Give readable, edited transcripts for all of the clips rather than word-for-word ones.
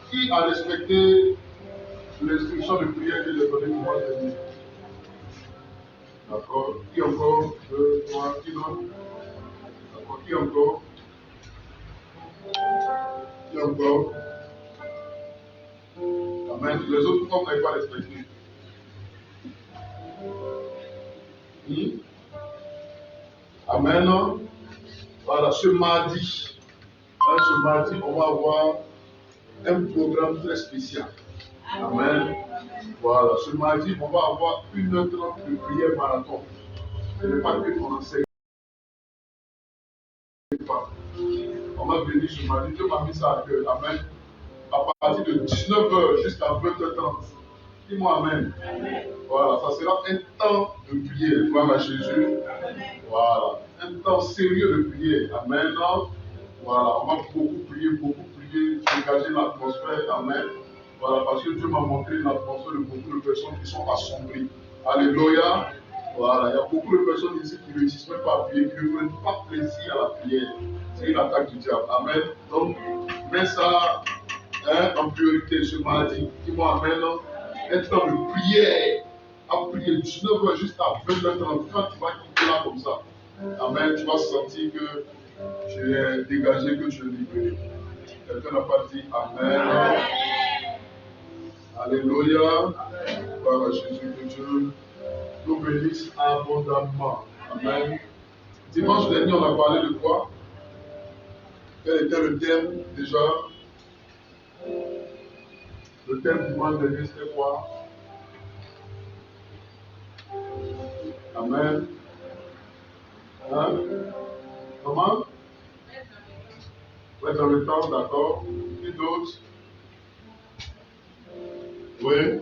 Qui a respecté l'instruction de prière que j'ai donnée pour moi dernier? D'accord. Qui encore? 2, 3, qui d'autre? D'accord. Qui encore? Qui encore? Amen. Les autres, pourquoi vous n'avez pas respecté? Amen. Voilà, ce mardi, on va avoir un programme très spécial. Amen. Voilà, ce mardi, on va avoir 1h30 de prière marathon. Ce n'est pas que qu'on enseigne pas. On va venir ce mardi, Dieu m'a mis ça à cœur. Amen. À partir de 19h jusqu'à 20h30. Dis-moi Amen. Voilà, ça sera un temps de prière. Gloire à Jésus. Voilà, un temps sérieux de prière. Amen. Voilà, on va beaucoup prier, dégager l'atmosphère. Amen. Voilà, parce que Dieu m'a montré l'atmosphère de beaucoup de personnes qui sont assombries. Alléluia. Voilà, il y a beaucoup de personnes ici qui ne réussissent même pas à prier, qui ne prennent pas plaisir à la prière. C'est une attaque du diable. Amen. Donc, mets ça en priorité ce mardi. Dis-moi Amen. Un temps de prière. À prier 19h jusqu'à 20h30. Quand tu vas quitter là comme ça, Amen, tu vas sentir que tu es dégagé, que tu es libéré. Quelqu'un n'a pas dit Amen. Alléluia. Gloire à Jésus, que Dieu nous bénisse abondamment. Amen. Dimanche dernier, on a parlé de quoi? Quel était le thème déjà? Le thème dimanche dernier, c'était quoi? Amen. Hein? Comment? Ouais, dans le temps, d'accord. Qui d'autre? Oui.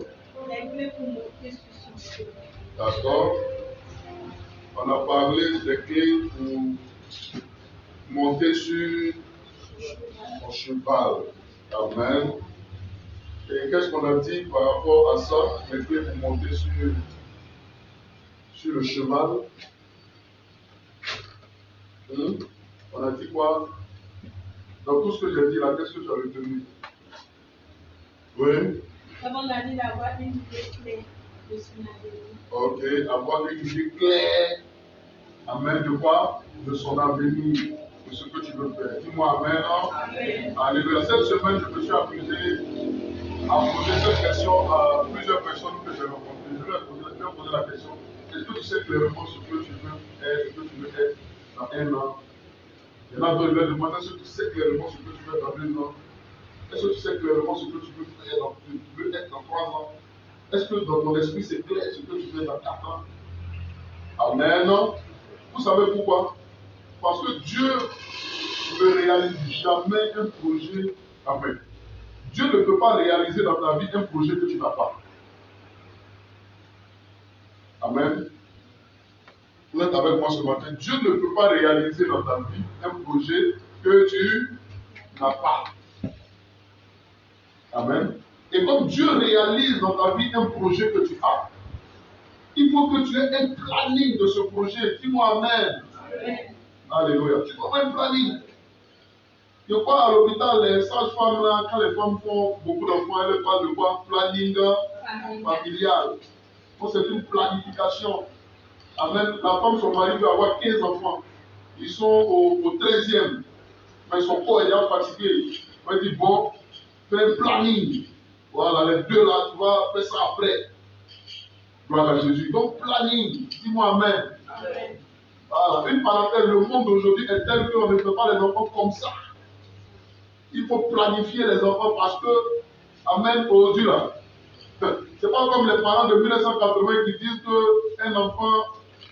D'accord. On a parlé des clés pour monter sur son cheval. Amen. Et qu'est-ce qu'on a dit par rapport à ça? Les clés pour monter sur le cheval. On a dit quoi? Dans tout ce que j'ai dit là, qu'est-ce que tu as retenu? Oui. On a dit d'avoir une idée claire de son avenir. Ok, avoir une idée claire. Amen. De quoi? De son avenir, de ce que tu veux faire. Dis-moi Amen. Amen. Alléluia. Cette semaine, je me suis amusé à poser cette question à plusieurs personnes que j'ai rencontrées. Je leur ai posé la question: est-ce que tu sais clairement ce que tu veux être, ce que tu veux être dans un an? Il y en a d'autres qui leur demandent: est-ce que tu sais clairement ce que tu veux être dans 2 ans? Est-ce que tu sais clairement ce que tu veux être dans 3 ans? Est-ce que dans ton esprit c'est clair ce que tu veux être dans 4 ans? Amen. Vous savez pourquoi? Parce que Dieu ne réalise jamais un projet. Amen. Dieu ne peut pas réaliser dans ta vie un projet que tu n'as pas. Amen. Vous êtes avec moi ce matin. Dieu ne peut pas réaliser dans ta vie un projet que tu n'as pas. Amen. Et comme Dieu réalise dans ta vie un projet que tu as, il faut que tu aies un planning de ce projet. Dis-moi Amen. Amen. Alléluia. Tu dois avoir un planning. Je crois à l'hôpital, les sages-femmes, là, quand les femmes font beaucoup d'enfants, elles parlent de quoi? Planning familial. Donc c'est une planification. Amen. La femme, son mari veut avoir 15 enfants. Ils sont au 13e. Mais son corps est déjà fatigué. On dit bon, fais un planning. Voilà, les 2 là, tu vas faire ça après. Gloire à Jésus. Donc planning. Dis-moi Amen. Amen. Voilà. Une parenthèse, le monde aujourd'hui est tel qu'on ne fait pas les enfants comme ça. Il faut planifier les enfants parce que, Amen, aujourd'hui là, c'est pas comme les parents de 1980 qui disent qu'un enfant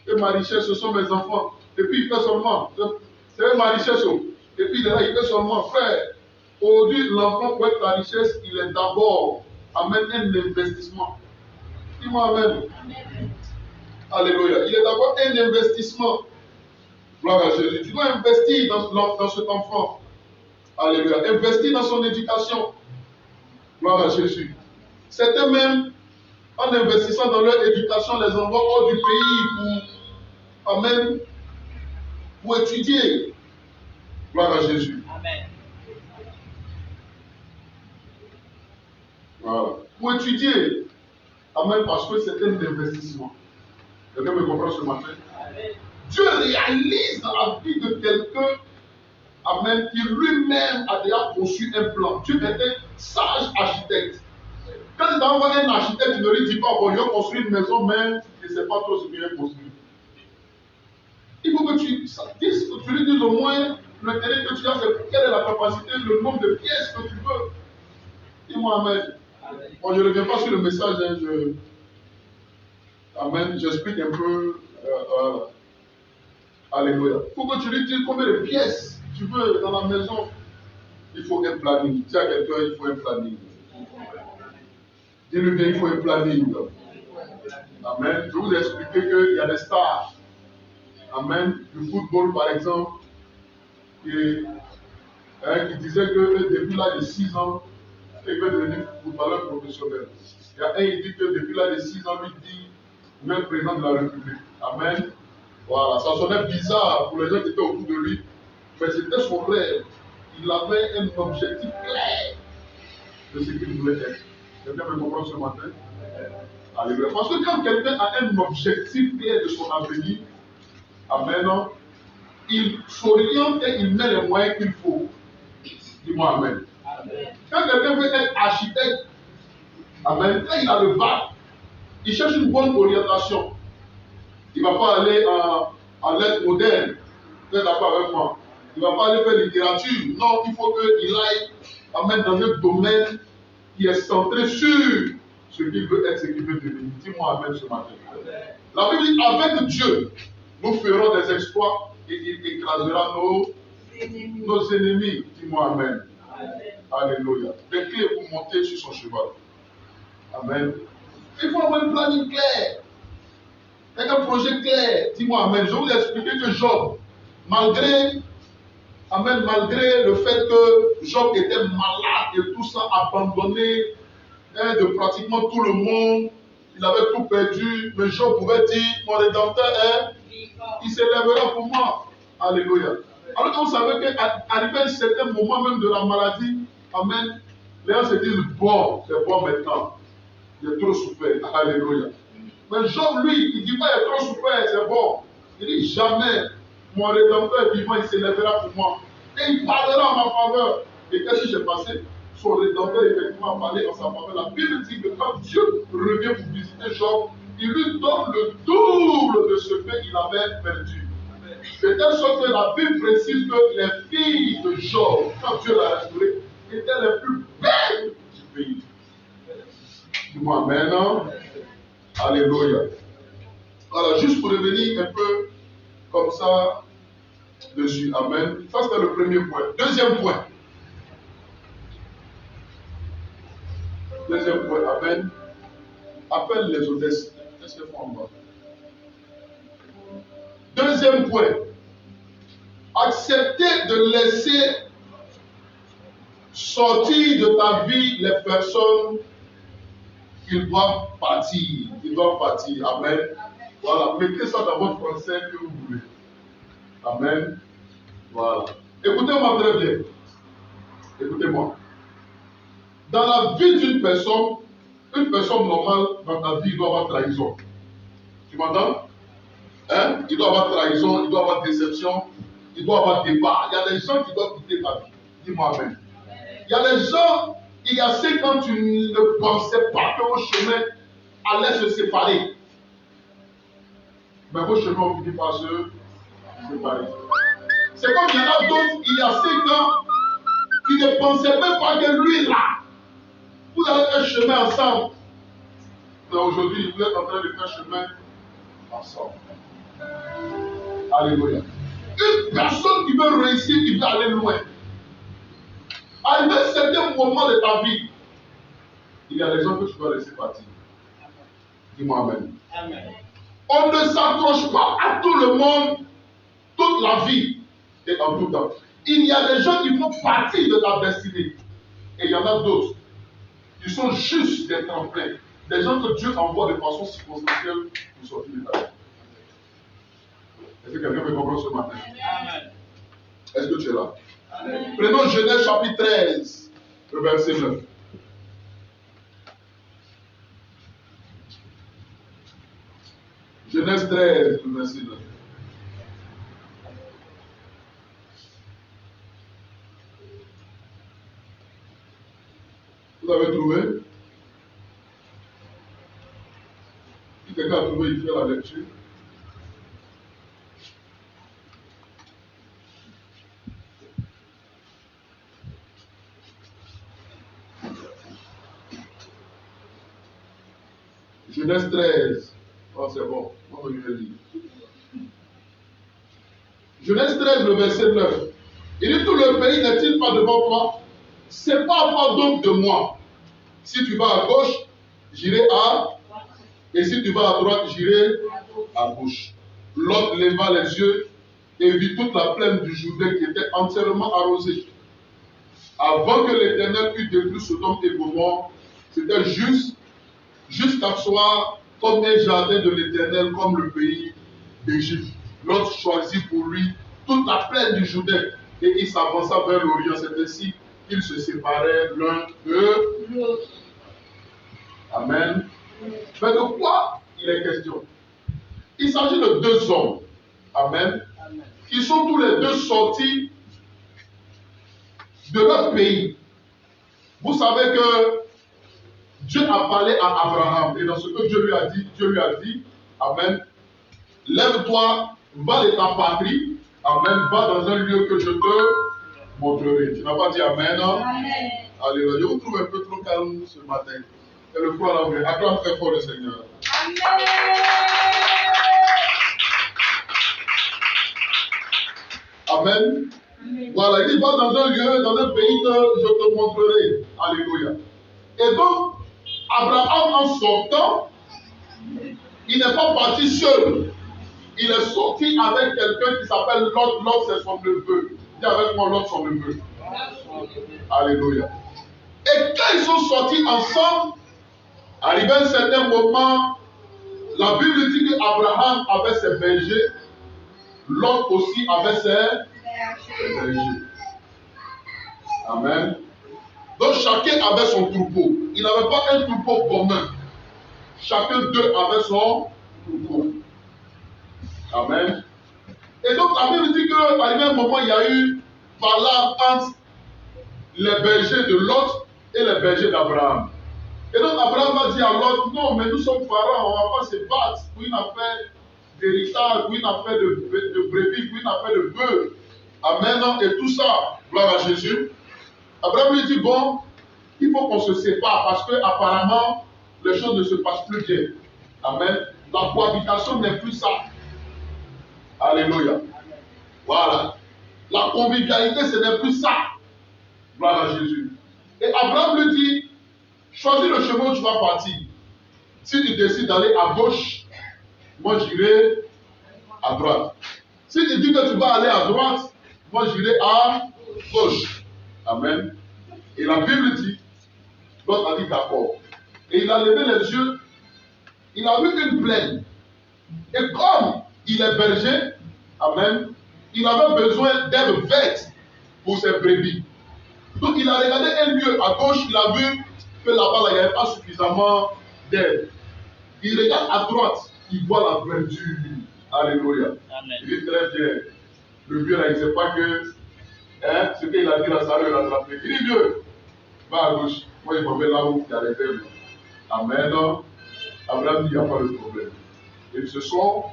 et ma richesse, ce sont mes enfants. Et puis il fait seulement, c'est ma richesse. Et puis il est là, il fait seulement faire. Aujourd'hui, l'enfant pour être ta richesse, il est d'abord, Amen, un investissement. Dis-moi Amen. Amen. Alléluia. Il est d'abord un investissement. Gloire à Jésus. Tu dois investir dans cet enfant. Alléluia. Investir dans son éducation. Gloire à Jésus. Certains même, en investissant dans leur éducation, les envoient hors du pays pour, amen, pour étudier. Gloire à Jésus. Amen. Voilà. Pour étudier. Amen, parce que c'est un investissement. Quelqu'un me comprend ce matin? Dieu réalise dans la vie de quelqu'un, amen, qui lui-même a déjà conçu un plan. Dieu est un sage architecte. Quand tu envoies un architecte, tu ne lui dis pas, bon, je vais construire une maison, mais je ne sais pas trop ce qu'il va construire. Il faut que tu lui dises au moins le terrain que tu as, quelle est la capacité, le nombre de pièces que tu veux. Dis-moi amen. Bon, je ne reviens pas sur le message, hein, amen, j'explique un peu. Alléluia. Il faut que tu lui dises combien de pièces tu veux dans la maison. Il faut un planning. Dis à quelqu'un, il faut un planning. Dis-lui bien, il faut un planning. Amen. Je vous ai expliqué qu'il y a des stars. Amen. Du football, par exemple, qui disait que depuis l'âge de 6 ans, il veut devenir footballeur professionnel. Il y a un qui dit que depuis l'âge de 6 ans, lui dit, même président de la République. Amen. Voilà, ça sonnait bizarre pour les gens qui étaient autour de lui, mais c'était son rêve. Il avait un objectif clair de ce qu'il voulait être. Quelqu'un me comprend ce matin? Alléluia. Parce que quand quelqu'un a un objectif clair de son avenir, amen, il s'oriente et il met les moyens qu'il faut. Dis-moi amen. Quand quelqu'un veut être architecte, amen, quand il a le bac, il cherche une bonne orientation. Il ne va pas aller en lettres modernes. Vous êtes d'accord avec moi? Il ne va pas aller faire littérature. Non, il faut qu'il aille dans un domaine qui est centré sur ce qu'il veut être, ce qu'il veut devenir. Dis-moi amen ce matin. La Bible dit, avec Dieu, nous ferons des exploits et il écrasera nos ennemis. Dis-moi amen. Alléluia. Des clés pour monter sur son cheval. Amen. Il faut avoir un planning clair. Avec un projet clair. Dis-moi amen. Je vais vous expliquer que Job, malgré le fait que Job était malade et tout ça, abandonné de pratiquement tout le monde, il avait tout perdu, mais Job pouvait dire, mon Rédempteur il s'élèvera pour moi. Alléluia. Alors que vous savez qu'arrivé à un certain moment même de la maladie, amen, les gens se disent, bon, c'est bon maintenant. J'ai trop souffert. Alléluia. Mais Job, lui, il ne dit pas, il a trop souffert, c'est bon. Il dit, jamais, mon Rédempteur vivant, il s'élèvera pour moi. Et il parlera en ma faveur. Et qu'est-ce qui s'est passé? Son Rédempteur, effectivement, a parlé en sa faveur. La Bible dit que quand Dieu revient pour visiter Job, il lui donne le double de ce qu'il avait perdu. De telle sorte que la Bible précise que les filles de Job, quand Dieu l'a restauré, étaient les plus belles du pays. Dis-moi maintenant. Alléluia. Voilà, juste pour revenir un peu comme ça dessus. Amen. Ça, c'était le premier point. Deuxième point. Deuxième point. Amen. Appelle les hôtesses. Qu'est-ce qu'elles font en bas? Deuxième point. Accepter de laisser sortir de ta vie les personnes qui doivent partir. Ils doivent partir. Amen. Voilà. Mettez ça dans votre français que vous voulez. Amen. Voilà. Écoutez-moi très bien. Écoutez-moi. Dans la vie d'une personne, une personne normale dans ta vie, il doit avoir trahison. Tu m'entends? Hein? Il doit avoir trahison, il doit avoir déception, il doit avoir débat. Il y a des gens qui doivent quitter ta vie. Dis-moi amen. Il y a des gens, il y a 5 ans, tu ne pensais pas que vos chemins allaient se séparer. Mais vos chemins ont fini par se séparer. C'est comme il y en a d'autres, il y a 5 ans, qui ne pensaient même pas que lui là, vous allez faire chemin ensemble. Mais aujourd'hui, vous êtes en train de faire chemin ensemble. Alléluia. Une personne qui veut réussir, qui veut aller loin. À un certain moment de ta vie, il y a des gens que tu dois laisser partir. Dis-moi amen. Amen. On ne s'accroche pas à tout le monde toute la vie et en tout temps. Il y a des gens qui font partie de ta destinée. Et il y en a d'autres qui sont juste des tremplins. Des gens que Dieu envoie de façon circonstancielle pour sortir de ta vie. Est-ce que quelqu'un me comprend ce matin? Amen. Est-ce que tu es là? Amen. Prenons Genèse chapitre 13, le verset 9. Genèse 13, le verset 9. Vous avez trouvé? Si quelqu'un a trouvé, il fait la lecture. Genèse 13. Oh, c'est bon. On va lire. Genèse 13, le verset 9. Il dit, tout le pays n'est-il pas devant toi? Sépare-toi donc de moi. Si tu vas à gauche, j'irai à... Et si tu vas à droite, j'irai à gauche. Lot leva les yeux et vit toute la plaine du Jourdain qui était entièrement arrosée. Avant que l'Éternel eût détruit Sodome et Gomorrhe, c'était jusqu'à soi comme un jardin de l'Éternel, comme le pays d'Égypte. Lot choisit pour lui toute la plaine du Jourdain et il s'avança vers l'Orient. C'est ainsi qu'ils se séparaient l'un de l'autre. Amen. Mais de quoi il est question? Il s'agit de deux hommes, amen, qui sont tous les deux sortis de leur pays. Vous savez que Dieu a parlé à Abraham, et dans ce que Dieu lui a dit, amen, lève-toi, va de ta patrie, amen, va dans un lieu que je te montrerai. Tu n'as pas dit amen, hein? Amen. Alléluia. Je vous trouve un peu trop calme ce matin. Et le froid à l'envers. Acclame très fort le Seigneur. Amen. Amen. Amen. Voilà, il va dans un lieu, dans un pays que je te montrerai. Alléluia. Et donc, Abraham, en sortant, il n'est pas parti seul. Il est sorti avec quelqu'un qui s'appelle Lot. Lot, c'est son neveu. Dis avec moi, Lot, son neveu. Alléluia. Et quand ils sont sortis ensemble, arrivé à un certain moment, la Bible dit qu'Abraham avait ses bergers, Lot aussi avait ses bergers. Amen. Donc chacun avait son troupeau. Il n'avait pas un troupeau commun. Chacun d'eux avait son troupeau. Amen. Et donc la Bible dit qu'arrivé un moment, il y a eu bagarre entre les bergers de Lot et les bergers d'Abraham. Et donc Abraham va dire à Lot, non, mais nous sommes parents, on ne va pas se battre pour une affaire d'héritage, pour une affaire de brebis, pour une affaire de bœuf. Amen. Et tout ça, gloire à Jésus. Abraham lui dit, bon, il faut qu'on se sépare parce qu'apparemment, les choses ne se passent plus bien. Amen. La cohabitation n'est plus ça. Alléluia. Voilà. La convivialité, ce n'est plus ça. Gloire à Jésus. Et Abraham lui dit, choisis le chemin où tu vas partir. Si tu décides d'aller à gauche, moi j'irai à droite. Si tu dis que tu vas aller à droite, moi j'irai à gauche. Amen. Et la Bible dit, l'autre a dit d'accord. Et il a levé les yeux, il a vu une plaine. Et comme il est berger, amen, il avait besoin d'herbes vertes pour ses brebis. Donc il a regardé un lieu à gauche, il a vu que là-bas, il n'y avait pas suffisamment d'herbe. Il regarde à droite, il voit la verdure. Alléluia. Amen. Il dit très bien. Le vieux là, il ne sait pas que ce qu'il a dit là, ça lui a attrapé. Il dit vieux, va à gauche. Moi, il m'en vais là où il y a les herbes. Amen. Abraham dit, il n'y a pas de problème. Et ils se sont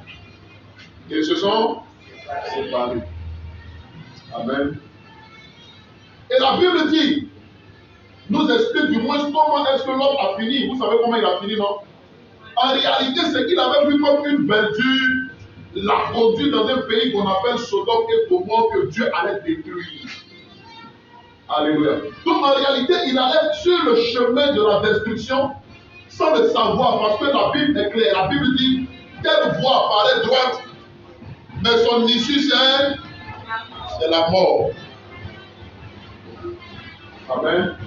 séparés. Amen. Et la Bible dit, nous explique du moins comment est-ce que l'homme a fini. Vous savez comment il a fini, non? En réalité, c'est qu'il avait vu comme une verdure l'a conduit dans un pays qu'on appelle Sodome et Gomorrhe que Dieu allait détruire. Alléluia. Donc en réalité, il allait sur le chemin de la destruction sans le savoir parce que la Bible est claire. La Bible dit quelle voie paraît droite, mais son issue c'est la mort. Amen.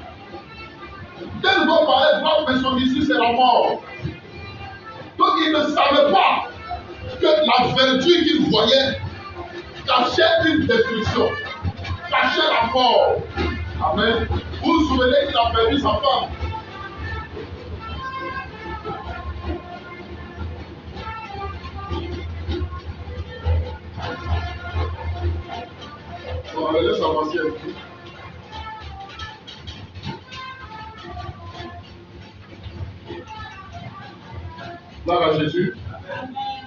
Quelle voie paraît droite, mais son issue c'est la mort. Donc il ne savait pas que la verdure qu'il voyait cachait une destruction, cachait la mort. Amen. Vous vous souvenez qu'il a perdu sa femme. Gloire à Jésus.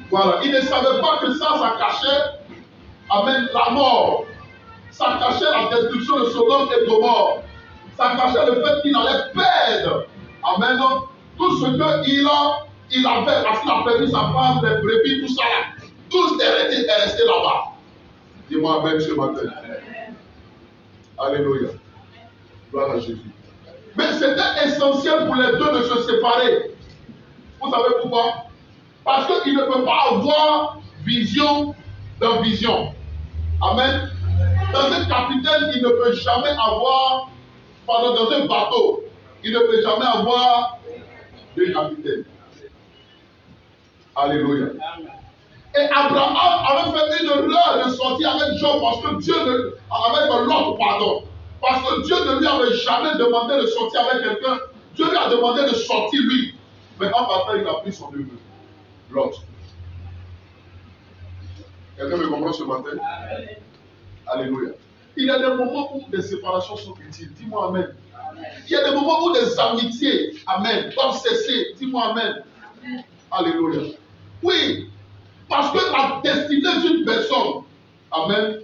Voilà. Il ne savait pas que ça cachait, amen, la mort. Ça cachait la destruction de Sodome et Gomorrhe. Ça cachait le fait qu'il allait perdre, amen, tout ce qu'il avait, parce qu'il a perdu sa femme, les brebis, tout ça là. Tout est resté là-bas. Dis-moi amen ce matin. Alléluia. Gloire à Jésus. Mais c'était essentiel pour les deux de se séparer. Vous savez pourquoi? Parce qu'il ne peut pas avoir vision dans vision. Amen. Dans un capitaine, il ne peut jamais avoir, pardon, dans un bateau, il ne peut jamais avoir deux capitaines. Alléluia. Et Abraham avait fait une erreur de sortir avec Job parce que Dieu avec l'autre, pardon. Parce que Dieu ne lui avait jamais demandé de sortir avec quelqu'un. Dieu lui a demandé de sortir lui. Mais en partant, il a pris son neveu, l'autre. Quelqu'un me comprend ce matin? Amen. Alléluia. Il y a des moments où des séparations sont utiles. Dis-moi amen. Il y a des moments où des amitiés, amen, doivent cesser. Dis-moi amen. Amen. Alléluia. Oui, parce que la destinée d'une personne, amen,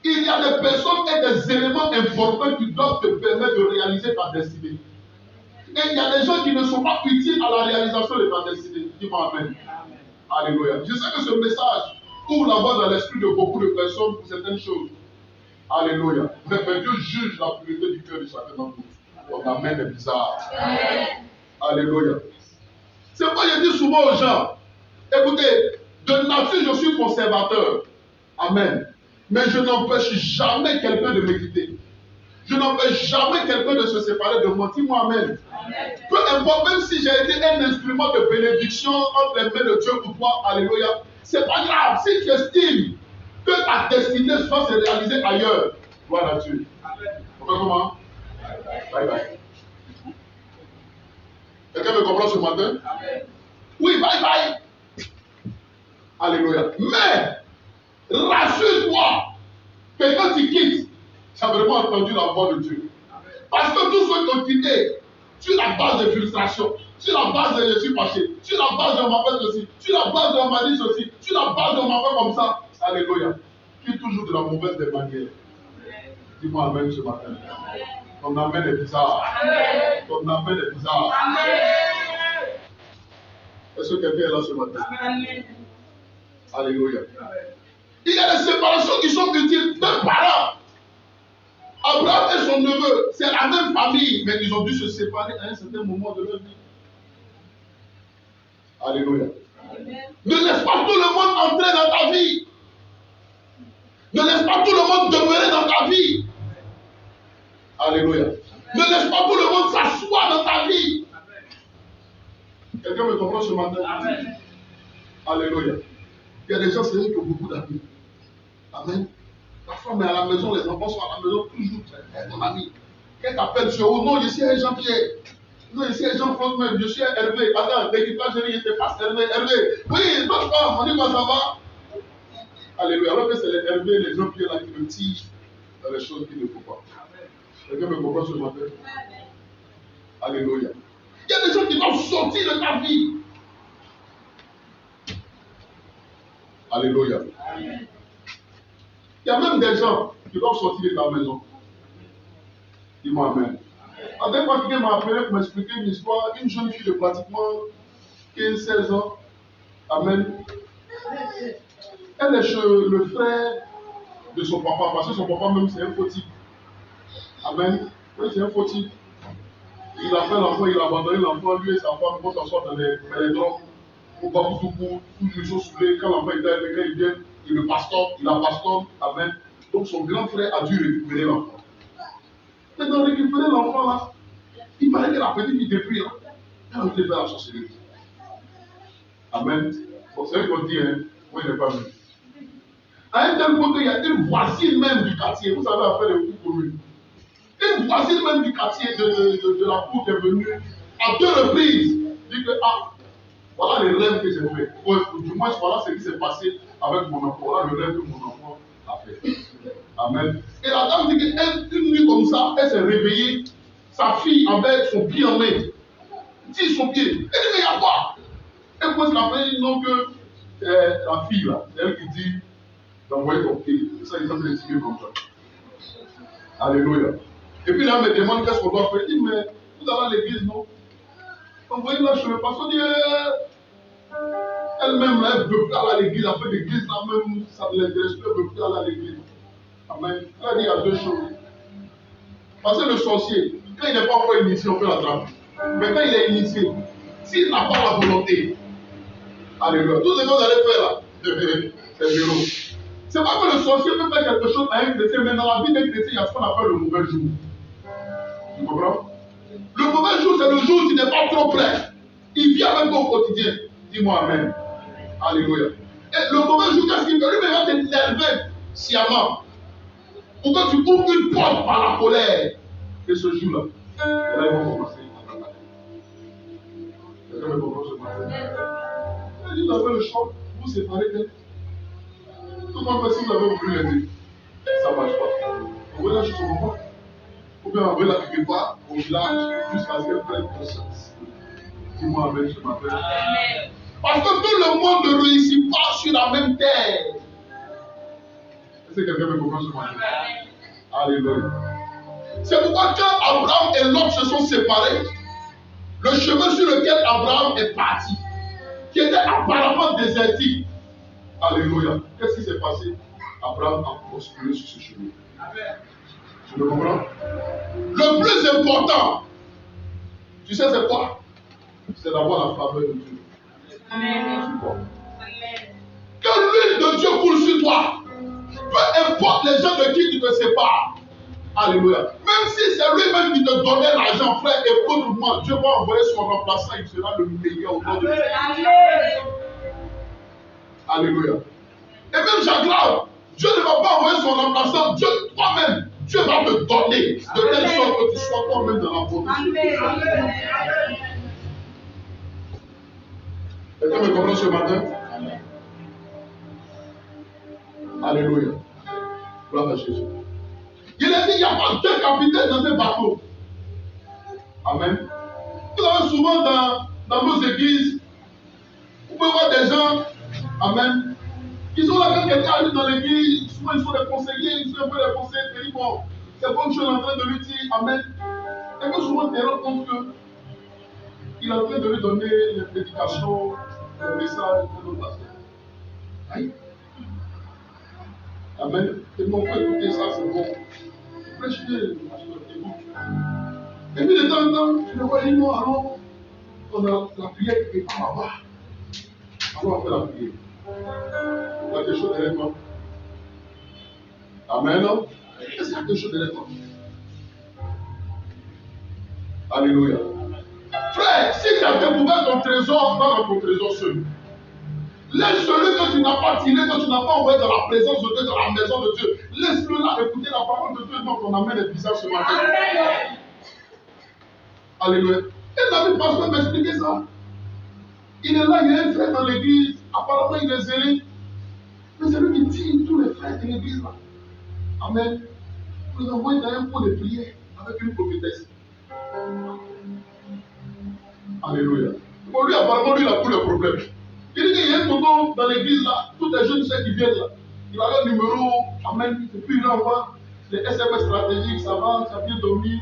il y a des personnes et des éléments importants qui doivent te permettre de réaliser ta destinée. Et il y a des gens qui ne sont pas utiles à la réalisation de ta destinée. Dis-moi amen. Amen. Alléluia. Je sais que ce message ouvre la voie dans l'esprit de beaucoup de personnes pour certaines choses. Alléluia. Mais Dieu juge la pureté du cœur de chacun d'entre nous. Ton amen est bizarre. Amen. Alléluia. C'est pourquoi je dis souvent aux gens, écoutez, de nature je suis conservateur. Amen. Mais je n'empêche jamais quelqu'un de me quitter. Je n'empêche jamais quelqu'un de se séparer de moi. Dis-moi amen. Amen. Peu importe, même si j'ai été un instrument de bénédiction entre les mains de Dieu pour toi, alléluia, c'est pas grave. Si tu estimes que ta destinée soit se réaliser ailleurs, gloire à Dieu. Amen. Comment? Bye bye. Quelqu'un me comprend ce matin? Amen. Oui, bye bye. Alléluia. Mais, rassure-toi que quand tu quittes, tu as vraiment entendu la voix de Dieu. Amen. Parce que tous ceux qui ont quitté, sur la base de frustration, sur la base de je suis fâché, sur la base de on m'a fait ceci, sur la base de on m'a dit ceci, sur la base de on m'a fait comme ça, alléluia. Tu es toujours de la mauvaise des manières. Dis-moi amen ce matin. Amen. Ton amen est bizarre. Amen. Ton amen est bizarre. Amen. Est-ce que quelqu'un est là ce matin? Amen. Alléluia. Amen. Il y a des séparations qui sont utiles. Deux parents. Abraham et son neveu, c'est la même famille, mais ils ont dû se séparer à un certain moment de leur vie. Alléluia. Amen. Ne laisse pas tout le monde entrer dans ta vie. Ne laisse pas tout le monde demeurer dans ta vie. Alléluia. Ne laisse pas tout le monde s'asseoir dans ta vie. Quelqu'un me comprend ce matin? Amen. Alléluia. Il y a des gens, c'est eux qui ont beaucoup d'amis. Amen. La femme est à la maison, les enfants sont à la maison, toujours très ton ami. Quelqu'un t'appelle sur eux. Non, je suis un Jean-Pierre. Non, je suis un Jean-François, je suis un Hervé. Attends, l'équipage, je te passe Hervé. Oui, notre femme, on dit quoi, ça va? Alléluia. Alors que c'est les Hervé, les Jean-Pierre là qui me tirent dans les choses qu'il ne faut pas. Quelqu'un me comprend ce matin? Alléluia. Il y a des gens qui doivent sortir de ta vie. Alléluia. Amen. Il y a même des gens qui doivent sortir de ta maison. Dis-moi amen. La dernière fois, quelqu'un m'a appelé pour m'expliquer une histoire. Une jeune fille de pratiquement 15-16 ans. Amen. Elle est chez le frère de son papa, parce que son papa même c'est un faux type. Amen. Oui, c'est un faux type. Il a fait l'enfant, il a abandonné l'enfant, lui et sa femme vont s'asseoir dans les drogues. Pour pas tout les choses soulevées. Quand l'enfant est arrivé, quand il vient, il le pasteur, il la pasteur. Amen. Donc son grand frère a dû récupérer l'enfant. Maintenant, récupérer l'enfant là, il paraît que la petite fille depuis là, elle a été faire la sorcellerie. Amen. Bon, c'est vrai qu'on dit, hein, moi je n'ai pas vu. À un tel côté, il y a une voisine même du quartier, vous savez, à faire les coups communes. Une voisine même du quartier de la cour est venue à 2 reprises. Dit que, ah, voilà les rêves que j'ai fait. Ou du moins, voilà ce qui s'est passé avec mon enfant. Voilà le rêve que mon enfant a fait. Amen. Et la dame dit qu'une nuit comme ça, elle s'est réveillée. Sa fille avait son pied en main. Dit son pied. Elle dit, mais il y a quoi? Et pourquoi c'est la famille non que la fille là, c'est elle qui dit d'envoyer ton pied. C'est ça, ils ont expliqué comme ça. Alléluia. Et puis là, elle me demande qu'est-ce qu'on doit faire. Il dit, mais vous allez à l'église, non? Envoyez-la chez le pasteur. Dit, elle-même, là, elle ne veut plus aller à l'église. Elle fait l'église là même, ça ne l'intéresse plus, elle ne veut plus aller à l'église. Amen. Elle a dit, il y a deux choses. Parce que le sorcier, quand il n'est pas encore initié, on peut l'attraper. Mais quand il est initié, s'il n'a pas la volonté, alléluia. Tout ce que vous allez faire là, c'est zéro. C'est pas que le sorcier peut faire quelque chose à un chrétien, mais dans la vie d'un chrétien, il y a ce qu'on appelle le mauvais jour. Tu comprends? Le mauvais jour, c'est le jour où tu n'es pas trop prêt. Il vit avec toi au quotidien. Dis-moi Amen. Alléluia. Et le mauvais jour, qu'est-ce qu'il fait? Lui, il va t'énerver sciemment. Pour que tu ouvres une porte par la colère. Et ce jour-là, là, ils vont commencer à travailler. Quelqu'un me comprend ce matin? Il dit, vous avez le choix, vous séparez d'elle. Tout le monde, si vous avez voulu l'aider, ça ne marche pas. Envoyez la chose au moment. Ou bien envoyez la quelque part, au village, jusqu'à ce qu'elle prenne conscience. Dis-moi Amen ce matin. Parce que tout le monde ne réussit pas sur la même terre. Est-ce que quelqu'un me comprend ce matin? Alléluia. C'est pourquoi quand Abraham et Lot se sont séparés, le chemin sur lequel Abraham est parti, qui était apparemment désertique, alléluia. Qu'est-ce qui s'est passé? Abraham a prospéré sur ce chemin. Tu me comprends? Le plus important, tu sais c'est quoi? C'est d'avoir la faveur de Dieu. Amen. Que l'huile de Dieu coule sur toi. Peu importe les gens de qui tu te sépares. Alléluia. Même si c'est lui-même qui te donnait l'argent, frère, écoute-moi, Dieu va envoyer son remplaçant, il sera le meilleur au nom de Dieu. Alléluia. Et même j'aggrave, Dieu ne va pas envoyer son remplaçant, Dieu toi-même, Dieu va te donner de telle sorte que tu sois toi-même dans la position. Quelqu'un me comprend ce matin? Alléluia. Gloire à Jésus. Il a dit, il n'y a pas deux capitaines dans un bateau. Amen. Vous avez souvent dans nos églises, vous pouvez voir des gens, amen, qui sont là quand quelqu'un arrive dans l'église, souvent ils sont des conseillers, ils sont un peu des conseillers, ils disent, bon, c'est bonne chose en train de lui dire, amen. Et que souvent tu te rends compte qu'il est en train de lui donner les prédications, les messages de nos pasteurs. Aïe. Amen. Et mon frère, écoutez ça, c'est bon. Prêchez, et puis de temps en temps, tu le vois, il dit non, alors, on a la prière qui est par là-bas. Alors on fait la prière. Il y a quelque chose derrière toi. Amen, non? Est-ce qu'il y a quelque chose derrière toi? Alléluia. Frère, si tu as découvert ton trésor, va dans ton trésor seul. Laisse celui que tu n'as pas tiré, que tu n'as pas envoyé dans la présence de Dieu, dans la maison de Dieu. Laisse-le là écouter la parole de Dieu, donc on amène les visages ce matin. Amen. Alléluia. Et David pasteur m'expliquer ça. Il est là, il y a un frère dans l'église, apparemment il est zélé. Mais c'est lui qui tire tous les frères de l'église là. Amen. Vous envoyez dans un pot de prière avec une prophétesse. Alléluia. Pour lui, apparemment, lui, il a tous les problèmes. Il dit qu'il y a un tonton dans l'église là, tous les jeunes qui viennent là. Il a le numéro, amen, et puis il envoie les SMS stratégiques, ça va, ça vient dormir.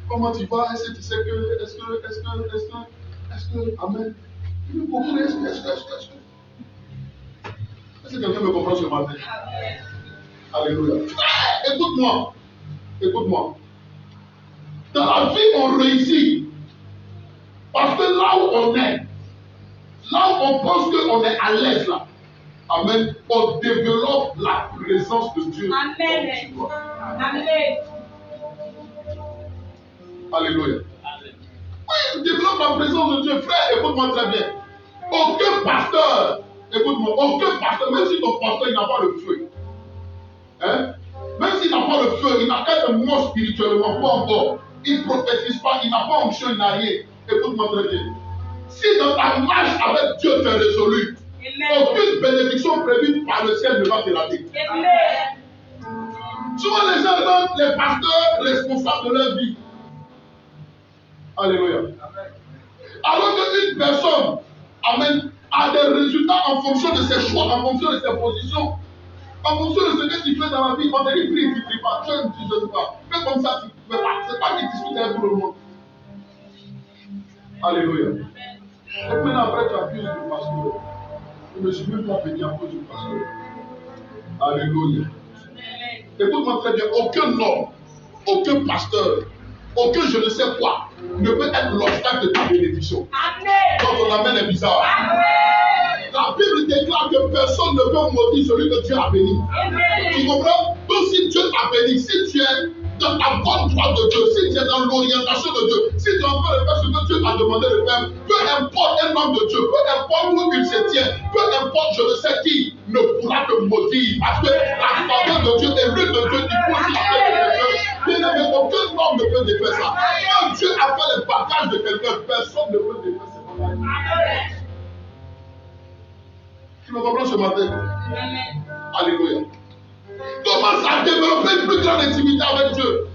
Comment tu vas? Est-ce que tu sais que, est-ce que, amen. Il me comprend, est-ce que quelqu'un me comprend ce matin? Alléluia. Écoute-moi. Écoute-moi. Dans la vie, on réussit. Parce que là où on est, là où on pense qu'on est à l'aise là, amen, on développe la présence de Dieu. Amen. Amen. Alléluia. Oui, on développe la présence de Dieu. Frère, écoute-moi très bien. Aucun pasteur, écoute-moi, aucun pasteur, même si ton pasteur il n'a pas le feu, hein, même s'il n'a pas le feu, il n'a qu'à être mort spirituellement, pas encore. Il ne prophétise pas, il n'a pas onction, il n'a rien. Écoute-moi très bien. Si dans ta marche avec Dieu tu es résolu, aucune bénédiction prévue par le ciel ne va te rater. Souvent les gens donnent les pasteurs responsables de leur vie. Alléluia. Alors qu'une personne Amen, a des résultats en fonction de ses choix, en fonction de ses positions, en fonction de ce que tu fais dans la vie. On te dit prie, tu ne pries pas, tu ne sais pas. Fais comme ça, tu ne fais pas. Ce n'est pas qu'il discute avec tout le monde. Alléluia. Et puis après, tu accuses le pasteur. Je ne me suis même pas béni à cause du pasteur. Alléluia. Écoute-moi très bien, aucun homme, aucun pasteur, aucun je ne sais quoi ne peut être l'obstacle de ta bénédiction. Amen. Donc ton amen est bizarre. Amen. La Bible déclare que personne ne peut maudire celui que Dieu a béni. Amen. Tu comprends? Donc si Dieu t'a béni, si tu es dans la bonne droite de Dieu, si tu es dans l'orientation de Dieu, si tu es en train de faire ce que Dieu t'a demandé de faire, peu importe un homme de Dieu, peu importe où il se tient, peu importe je ne sais qui, ne pourra te maudire. Parce que la faveur de Dieu et l'huile de Dieu, il faut aussi la paix de Dieu. Bien aimé, aucun homme ne peut défaire ça. Quand Dieu a fait le bagage de quelqu'un, personne ne peut défaire ce bagage. Tu me comprends ce matin? Alléluia. Commence à développer une plus grande intimité avec Dieu.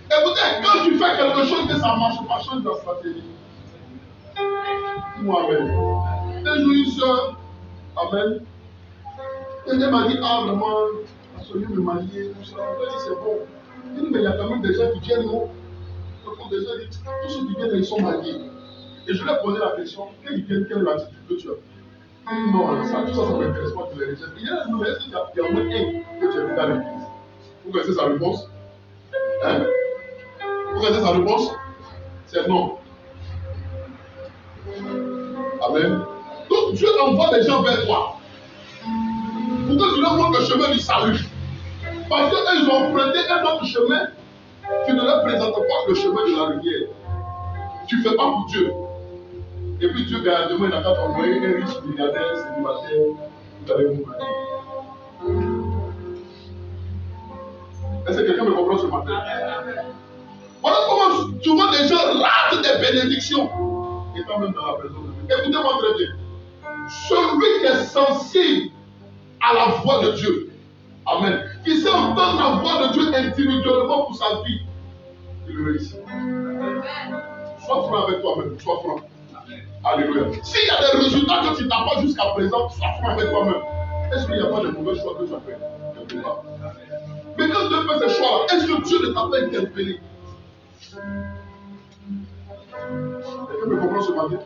Écoutez, quand tu fais quelque chose que ça ne marche pas, change ta stratégie. Dis-moi amen. Un jour, une soeur, amen. Elle m'a dit, ah vraiment, absolument me marier, tout ça. Elle dit, c'est bon. Elle dit, mais il y a quand même des gens qui viennent, non? Donc, des gens disent, tous ceux qui viennent, ils sont mariés. Et je lui ai posé la question, quelle est l'attitude que tu as? Non, ça, tout ça, ça ne m'intéresse pas, tu les rejettes. Il y a un moment, est-ce qu'il y a au moins un que tu as vu dans l'église? Vous connaissez sa réponse? Hein? Vous connaissez sa réponse? C'est non. Amen. Donc Dieu envoie des gens vers toi pour que tu leur montres le chemin du salut. Parce qu'ils ont emprunté un autre chemin, tu ne leur présentes pas le chemin de la lumière. Tu ne fais pas pour Dieu. Et puis Dieu, demain, il n'a qu'à t'envoyer un riche milliardaire, célibataire, vous allez vous marier. Est-ce que quelqu'un me comprend ce matin? Voilà comment souvent les gens ratent des bénédictions. Étant même dans la présence de Dieu. Écoutez-moi très bien. Celui qui est sensible à la voix de Dieu, amen, qui sait entendre la voix de Dieu individuellement pour sa vie, il réussit. Sois franc avec toi-même, sois franc. Alléluia. S'il y a des résultats que tu n'as pas jusqu'à présent, sois franc avec toi-même. Est-ce qu'il n'y a pas de mauvais choix que tu as fait? Quelque part. Mais quand Dieu fait ces choix-là, est-ce que Dieu ne t'a pas interpellé? Quelqu'un me comprend ce matin?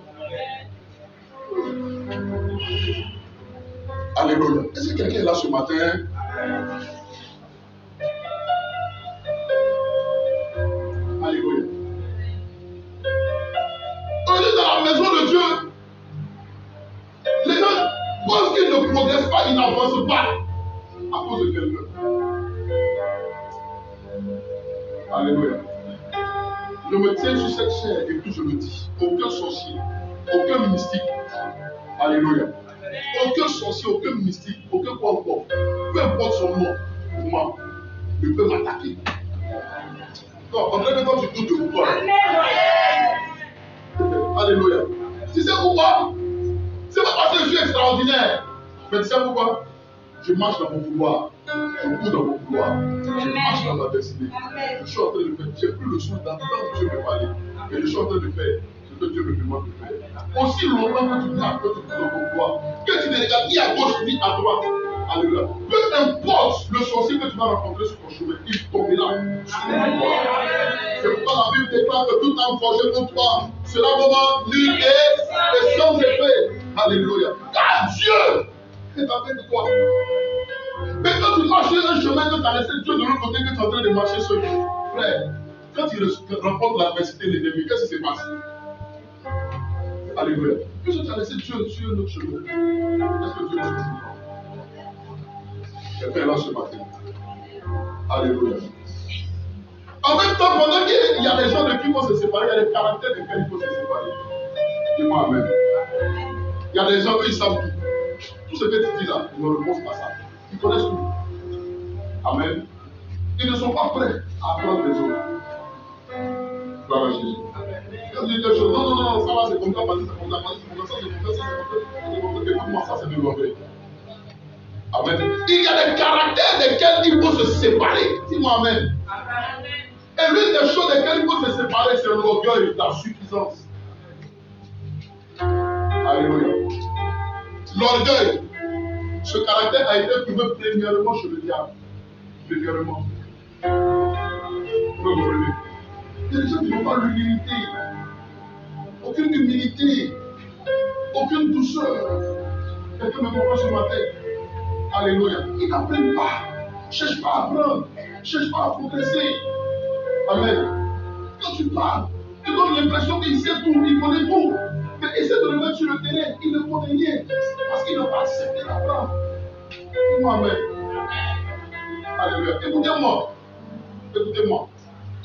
Alléluia. Est-ce que quelqu'un est là ce matin? Alléluia. On est dans la maison de Dieu. Les gens pensent qu'ils ne progressent pas, ils n'avancent pas à cause de quelqu'un. Alléluia. Je me tiens sur cette chair et puis je le dis. Aucun sorcier, aucun mystique. Alléluia. Aucun sorcier, aucun mystique, aucun quoi encore. Peu importe son nom, moi, ne peut m'attaquer. Non, en vrai, quand tu doutes de toi. Alléluia. Tu sais pourquoi? C'est pas parce que je suis extraordinaire. Mais tu sais pourquoi? Je marche dans mon pouvoir. Je cours dans mon pouvoir. Je marche dans ma destinée. Je suis en train de faire. J'ai plus le soin d'entendre Dieu me parler. Et je suis en train de faire ce que Dieu me demande de faire. Aussi longtemps que tu dis que tu cours dans ton pouvoir, que tu ne regardes ni à gauche ni à droite. Alléluia. Peu importe le sorcier que tu vas rencontrer sur ton chemin, il tombera sur ton pouvoir. C'est pourquoi la Bible déclare que tout âme forgé contre toi sera vraiment nul et sans effet. Alléluia. Car Dieu est avec toi. Mais quand tu marches sur un chemin que tu as laissé Dieu de l'autre côté, que tu es en train de marcher seul, frère, quand tu rencontres l'adversité de l'ennemi, qu'est-ce qui se passe? Alléluia. Puisque tu as laissé Dieu sur un autre chemin, est-ce que Dieu te dit? Quelqu'un est là ce matin. Alléluia. En même temps, pendant qu'il y a des gens de qui il faut se séparer, il y a des caractères de lesquels il faut se séparer. Dis-moi amen. Il y a des gens qui savent tout. Tout ce que tu dis là, ils ne répondent pas ça. Ils connaissent tout. Amen. Ils ne sont pas prêts à apprendre les autres. Gloire à Jésus. Quand tu dis des choses, non, ça va, c'est comme ça, c'est comme ça, c'est comme ça, c'est comme ça. Écoute-moi, ça, c'est de l'orgueil. Amen. Il y a des caractères desquels il faut se séparer. Dis-moi amen. Et l'une des choses desquelles il faut se séparer, c'est l'orgueil, la suffisance. Alléluia. L'orgueil, ce caractère a été trouvé premièrement chez le diable. Premièrement. Vous comprenez? Il y a des gens qui n'ont pas l'humilité. Aucune humilité. Aucune douceur. Quelqu'un me comprend ce matin. Alléluia. Ils n'apprennent pas. Ne cherche pas à apprendre. Ne cherche pas à progresser. Amen. Quand tu parles, tu donnes l'impression qu'il sait tout, il connaît tout. Mais essaie de le mettre sur le terrain, il ne connaît rien. Parce qu'il n'a pas accepté d'apprendre. Dis-moi amen. Alléluia. Écoutez-moi. Écoutez-moi.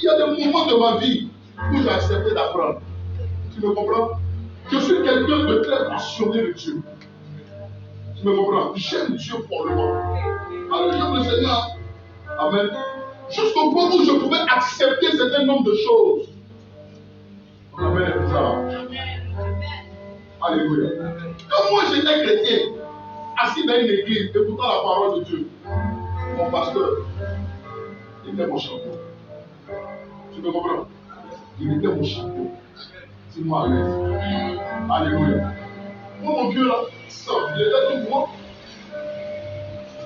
Il y a des moments de ma vie où j'ai accepté d'apprendre. Tu me comprends? Je suis quelqu'un de très passionné de Dieu. Tu me comprends? J'aime Dieu follement. Alors j'aime le Seigneur. Amen. Jusqu'au point où je pouvais accepter un certain nombre de choses. Amen. Alléluia. Quand moi j'étais chrétien, assis dans une église, écoutant la parole de Dieu, mon pasteur, il était mon champion. Tu me comprends? Il était mon champion. Dis-moi à l'aise. Alléluia. Moi, mon Dieu, là, ça, il était tout moi.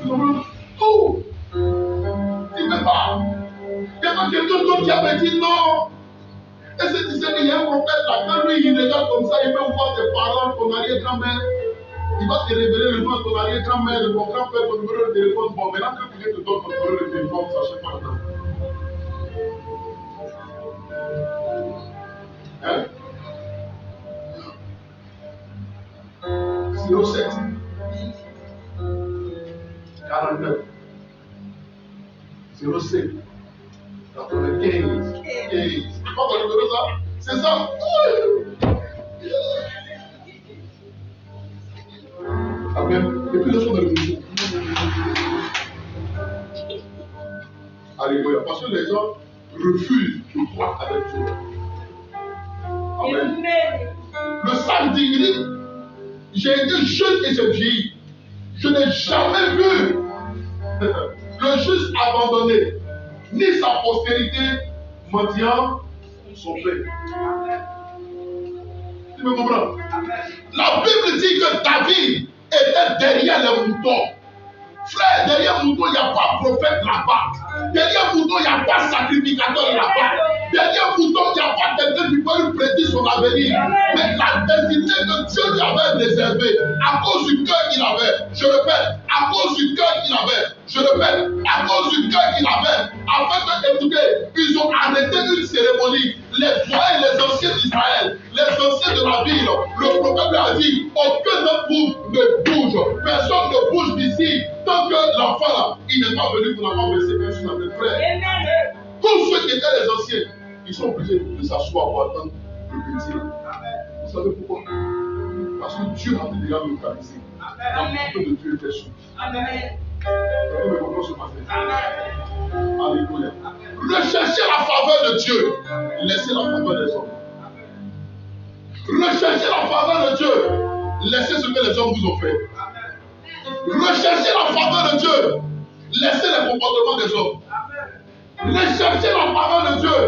Tu me comprends? Tout. Tu ne peux pas. Il y a pas quelqu'un d'autre qui avait dit non. Et c'est tu sais qu'il y a un prophète là, quand lui il regarde comme ça, il peut voir tes parents, ton arrière-grand-mère. Il va te révéler le nom de ton arrière-grand-mère, de ton grand-père, ton numéro de téléphone. Bon, maintenant que quelqu'un te donne ton numéro de téléphone, sachez pas maintenant. Hein? 07 49 07 95 15. Pas ton numéro ça? C'est ça? Amen. Et puis le son de l'émission. Alléluia. Parce que les gens refusent de croire avec Dieu. Amen. Le samedi, j'ai été jeune et j'ai vieilli. Je n'ai jamais vu le juste abandonné, ni sa postérité mendiant son pain. Tu me comprends? La Bible dit que David était derrière les moutons. Frère, derrière mouton, il n'y a pas prophète là-bas. Derrière mouton, il n'y a pas sacrificateur là-bas. Derrière mouton, il n'y a pas quelqu'un qui peut lui prédire son avenir. Mais la destinée que Dieu lui avait réservée, à cause du cœur qu'il avait, je répète, à cause du cœur qu'il avait, je répète, à cause du cœur qu'il avait, afin que, écoutez, ils ont arrêté une cérémonie. Les rois et les anciens d'Israël, les anciens de la ville, le prophète lui a dit, aucun d'entre vous ne bouge, personne ne bouge d'ici, tant que l'enfant là, il n'est pas venu pour l'avoir laissé bien sur notre frère. Tous ceux qui étaient les anciens, ils sont obligés de s'asseoir pour attendre le petit. Vous savez pourquoi? Parce que Dieu a déjà localisé. La porte de Dieu était sous. Amen. Alléluia. Recherchez la faveur de Dieu. Laissez la faveur des hommes. Recherchez la faveur de Dieu. Laissez ce que les hommes vous ont fait. Recherchez la faveur de Dieu. Laissez les comportements des hommes. Recherchez la faveur de Dieu.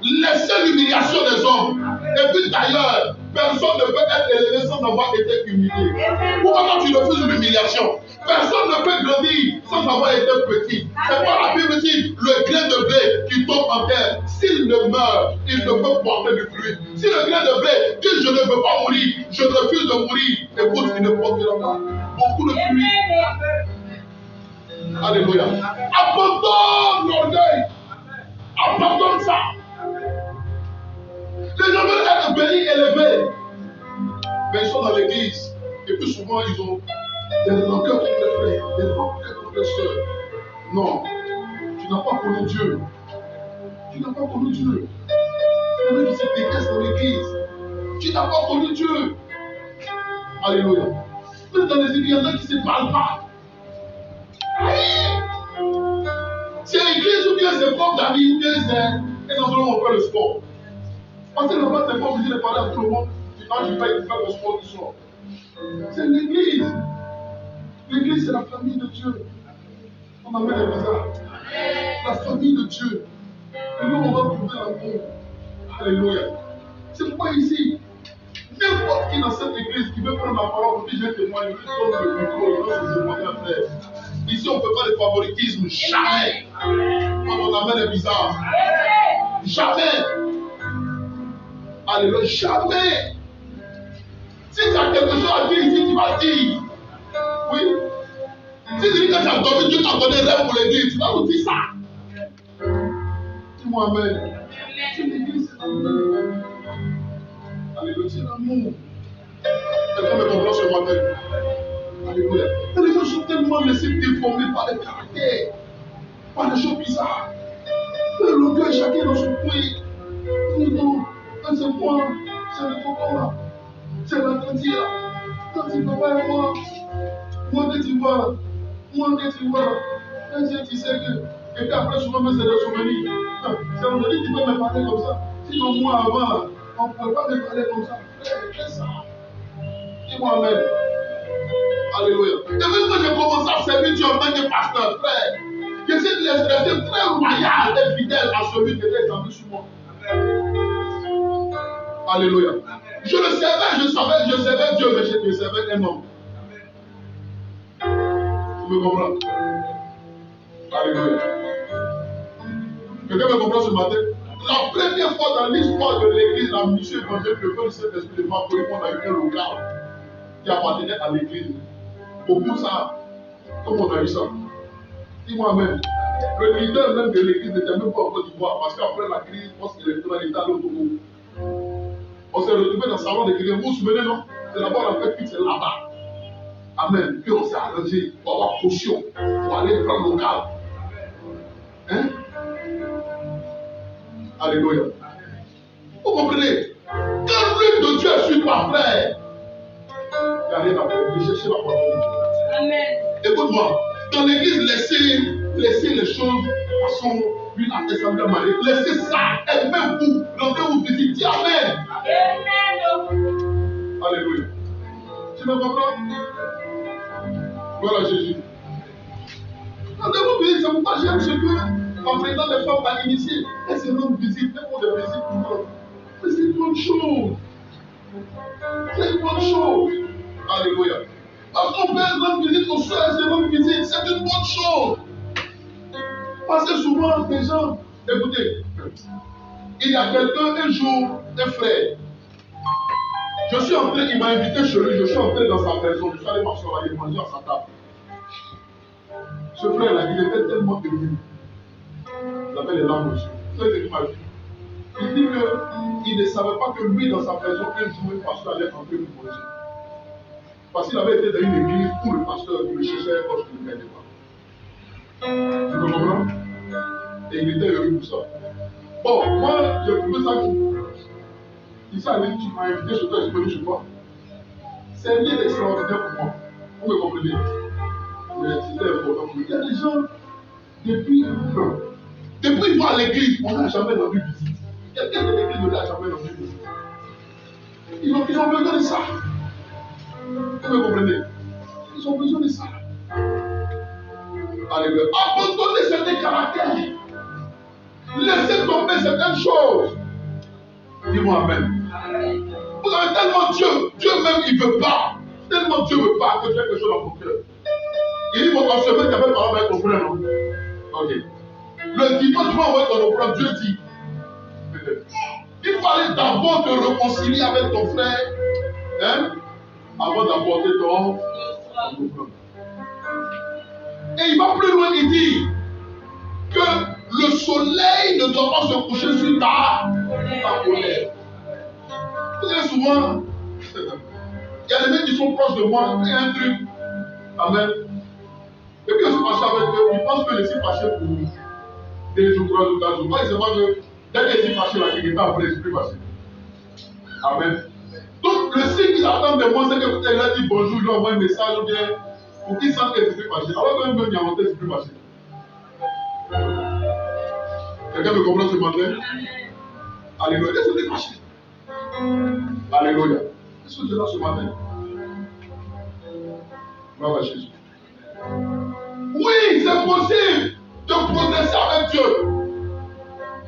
Laissez l'humiliation des hommes. Et puis d'ailleurs, personne ne peut être élevé sans avoir été humilié. Pourquoi quand tu refuses l'humiliation? Personne ne peut grandir sans avoir été petit. C'est pas la Bible dit, le grain de blé qui tombe en terre, s'il ne meurt, il ne peut porter du fruit. Si le grain de blé dit je ne veux pas mourir, je refuse de mourir, écoute, il ne portera pas beaucoup de fruits. Alléluia. Abandonne l'orgueil. Abandonne ça. Les gens veulent être bénis, élevés. Mais ils sont dans l'église. Et puis souvent, ils ont des rancœurs contre les frères, des rancœurs contre les soeurs. Non. Tu n'as pas connu Dieu. Tu n'as pas connu Dieu. Il y en a qui se détestent dans l'église. Tu n'as pas connu Dieu. Alléluia. Même dans les églises, il y en a qui ne se parlent pas. C'est l'église ou bien c'est propre d'amis ou bien c'est un endroit où on fait le sport. Parce que le roi n'est pas obligé de parler à tout le monde. Tu vas faire le sport du soir. C'est l'église. L'église, c'est la famille de Dieu. On amène les bizarres. La famille de Dieu. Et nous, on va trouver l'amour. Alléluia. C'est pourquoi ici, N'importe qui dans cette église qui veut prendre la parole pour dire j'ai témoigné, il donne le micro, il donne ses témoignages, frère. Ici, on ne fait pas de favoritisme, jamais. Quand on amène est bizarre. Jamais. Alléluia, jamais. Si tu as quelque chose à dire ici, tu vas dire. Oui. Si tu dis que tu as dormi, Dieu t'a donné rêve pour l'église, tu vas nous dire ça. Dis-moi amen. C'est l'église, c'est l'amour. Alléluia, c'est l'amour. Quelqu'un me comprend ce matin. Alléluia. Les gens sont tellement laissés déformer par les caractères, par des choses bizarres. L'orgueil, chacun dans son coin. Non, c'est moi, c'est le tonton là, c'est la tante là. Quand tu papa et moi que tu vois, tu sais que, et puis après souvent c'est des souvenirs. C'est aujourd'hui que tu peux me parler comme ça. Sinon moi avant, on ne pouvait pas me parler comme ça. Fais ça. Dis-moi amen. Alléluia. Et même quand j'ai commencé à servir Dieu en tant que pasteur, frère, j'essaie de rester très loyal et fidèle à celui qui était tombé sur moi. Alléluia. Je le savais, je savais Dieu, mais je savais un homme. Tu me comprends? Alléluia. Quelqu'un me comprend ce matin? La première fois dans l'histoire de l'église, la mission évangélique, le peuple Saint-Esprit de Marc, on a eu un local qui appartenait à l'église. Au bout de ça, comment on a eu ça? Dis-moi amen. Le leader même de l'église n'était même pas en Côte d'Ivoire parce qu'après la crise, je pense qu'il était allé au Togo. On s'est retrouvé dans le salon d'église. Vous vous souvenez, non? C'est d'abord la fête, puis c'est là-bas. Amen. Puis on s'est arrangé pour avoir caution, pour aller prendre le local. Hein? Alléluia. Vous comprenez? Quand l'œuvre de Dieu est sur toi, frère, il n'y a rien à faire. Je cherche la parole. Amen. Écoute-moi. Dans l'église, laissez les choses façon une assemblée mariée. Laissez ça. Et même vous, rendez-vous visite. Dis amen. Amen. Alléluia. Tu me comprends? Voilà Jésus. Rendez-vous visite. C'est pourquoi j'aime ce que, en présentant les femmes à initier, elles se rendent visite. Elles font des visites pour nous. Mais c'est une bonne chose. C'est une bonne chose. Alléluia. Parce qu'on peut rendre visite aux soeurs, c'est rendre visite, c'est une bonne chose. Parce que souvent, les gens, écoutez, il y a quelqu'un, un jour, un frère, je suis entré, il m'a invité chez lui, je suis entré dans sa maison, je suis allé m'asseoir, il manger à sa table. Ce frère-là, il était tellement ému. Il avait les larmes aux yeux. C'est ce qu'il m'a dit. Il dit qu'il ne savait pas que lui, dans sa maison, un jour, un pasteur allait entrer pour manger. Parce qu'il avait été dans une église où le pasteur le cherchait un poste qu'il ne gagnait pas. Tu me comprends? Et il était heureux pour ça. Bon, moi, j'ai trouvé ça cool. Il s'est dit, tu m'as invité chez toi, je suis venu chez toi. C'est un lien extraordinaire pour moi. Vous me comprenez? Mais c'était important pour lui. Il y a des gens, depuis qu'ils vont à l'église, on n'a jamais rendu visite. Quelqu'un de l'église ne l'a jamais rendu visite. Ils ont besoin de ça. Vous me comprenez? Ils ont besoin de ça. Alléluia. Abandonnez certains caractères. Laissez tomber certaines choses. Dis-moi amen. Vous avez tellement Dieu même il ne veut pas. Tellement Dieu ne veut pas que tu aies quelque chose dans ton cœur. Il dit, en semaine, tu avais parlé avec ton frère, non? Ok. Le dimanche, tu vas envoyer ton offrande, Dieu dit. Il faut aller d'abord te réconcilier avec ton frère. Hein? Avant d'apporter ton offrande. Et il va plus loin, il dit que le soleil ne doit pas se coucher sur ta colère. Vous savez souvent, il y a des mecs qui sont proches de moi, il y a un truc. Amen. Et puis on se fâche avec eux, ils pensent que je suis fâché pour 2 jours, 3 jours, 4 jours. Moi, ils se voient que dès que je suis fâché, la quelqu'un après, je suis plus fâché. Amen. Donc, le signe qu'ils attendent de moi, c'est que peut-être il a dit bonjour, il lui envoie un message ou bien pour qu'ils sentent que je suis fâché. Alors que même il y a monté, je suis plus fâché. Quelqu'un me comprend ce matin? Alléluia. Qu'est-ce que tu es fâché? Alléluia. Qu'est-ce que tu es là ce matin? Bravo à Jésus. Oui, c'est possible de progresser avec Dieu.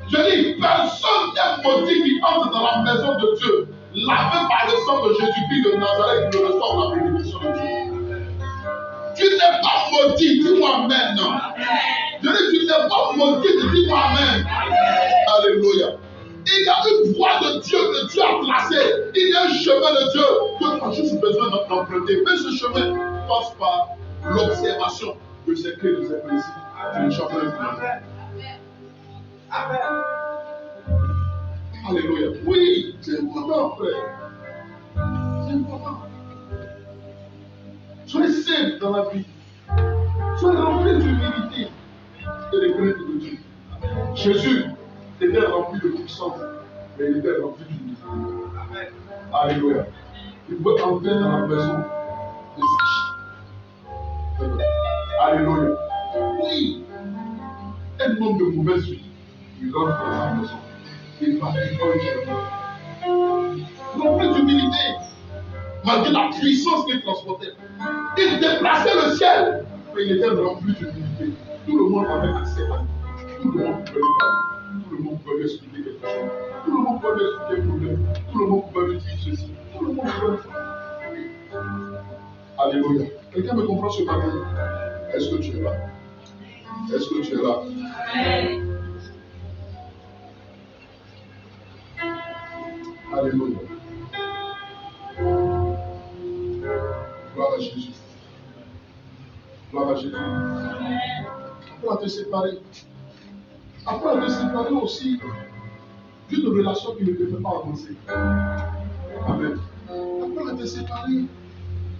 Je dis, personne n'est maudit qui entre dans la maison de Dieu, lavé par le sang Jésus-Christ de Nazareth qui reçoive la bénédiction de Dieu. Tu n'es pas maudit, dis-moi Amen. Je dis, tu n'es pas maudit, dis-moi Amen. Alléluia. Il y a une voie de Dieu que Dieu a tracée. Il y a un chemin de Dieu que tu as juste besoin d'emprunter. Mais ce chemin passe par l'observation de ces clés, de ces principes. Tu ne changes pas. Amen. Alléluia. Oui, c'est important, frère. C'est important. Soyez simple dans la vie. Soyez remplis d'humilité et de crainte de Dieu. Jésus était rempli de puissance, mais il était rempli d'humilité. Alléluia. Il peut entrer dans la maison de Sache. Alléluia. Oui. Un homme de mauvaise vie, il rentre dans sa maison. Il va rempli d'humilité. Malgré la puissance qu'il transportait. Il déplaçait le ciel, mais il était rempli d'humilité. Tout le monde avait accès à lui. Tout le monde pouvait lui parler. Tout le monde pouvait lui expliquer quelque chose. Tout le monde pouvait lui expliquer un problème. Tout le monde pouvait lui dire ceci. Tout le monde pouvait le faire. Alléluia. Quelqu'un me comprend ce matin? Est-ce que tu es là? Est-ce que tu es là? Alléluia. Gloire à Jésus. Gloire à Jésus. Apprends à te séparer. Apprends à te séparer aussi d'une relation qui ne te fait pas avancer. Amen. Apprends à te séparer.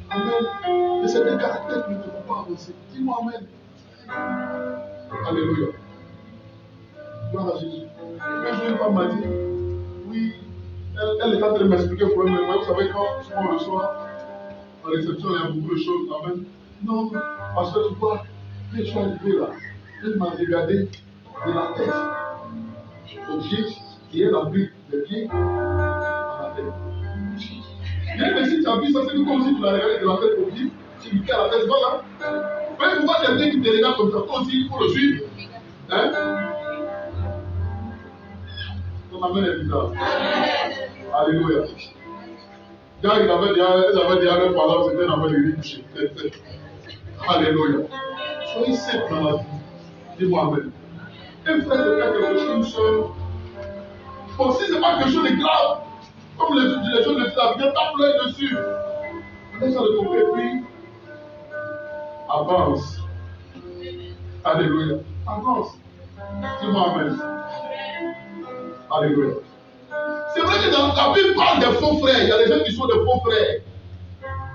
Amen. De certains caractères qui ne te font pas avancer. Dis-moi Amen. Alléluia. Gloire à Jésus. Quand une femme m'a dit, oui, elle est en train de m'expliquer le problème. Vous savez, quand souvent le soir, en réception, il y a beaucoup de choses. Amen. Non, parce que tu vois, quand je suis arrivé là, elle m'a regardé de la tête au pied, qui est la brique des pieds à la tête. Mais si tu as vu ça, c'est comme si tu l'as regardé de la tête au pied, tu lui fais à la tête, voilà. Mais pourquoi quelqu'un qui te regarde comme ça, toi aussi, il faut le suivre. Hein? Ton amen est bizarre. Alléluia. Quand elle avait dit à leur parole, c'était un amen de riche. Alléluia. Soyez simple dans la vie. Dis-moi Amen. Un frère de faire quelque chose, une soeur. Bon, si ce n'est pas quelque chose de grave, comme les gens le disent, viens t'appeler dessus. Laisse ça de côté, puis avance. Alléluia. Avance. Dis-moi Amen. Alléluia. C'est vrai que dans la Bible parle des faux frères. Il y a des gens qui sont des faux frères.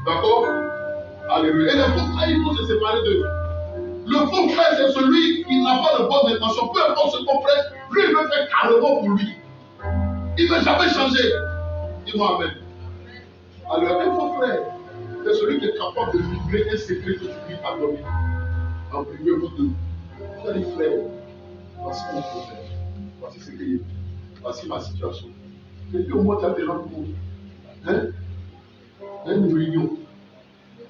D'accord? Alléluia. Et les faux frères, il faut se séparer d'eux. Le faux frère, c'est celui qui n'a pas de bonne intention. Peu importe ce qu'on prêche, lui, il veut faire carrément pour lui. Il ne veut jamais changer. Dis-moi Amen. Alors, un faux frère, c'est celui qui est capable de livrer un secret que tu lui as donné. En privé, vous deux. Tu as dit, frère, voici mon problème. Voici ce qu'il y a. Voici ma situation. Et puis au moins, tu as des gens pour. Hein? Une réunion.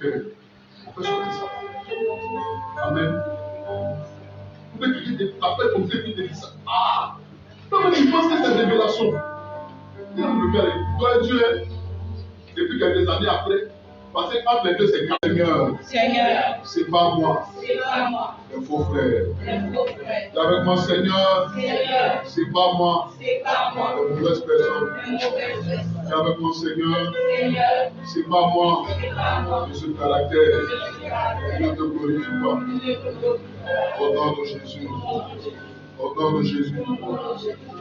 On peut sortir ça. Amen. Vous pouvez crier après comme ça, puis te dire ça. Ah! Non, mais tu penses que c'est une révélation. Il a le faire. Toi, Dieu, depuis quelques années après, parce qu'entre les deux, c'est Seigneur. Seigneur. C'est pas moi. C'est pas moi. Un faux frère. Un faux frère. Et avec moi, Seigneur. Seigneur. C'est pas moi. C'est pas moi. Une mauvaise personne. Une mauvaise personne. Et avec moi, Seigneur. Seigneur. C'est pas moi. C'est pas moi. De ce caractère. Je ne te glorifie pas. Au nom de Jésus. Au nom de Jésus.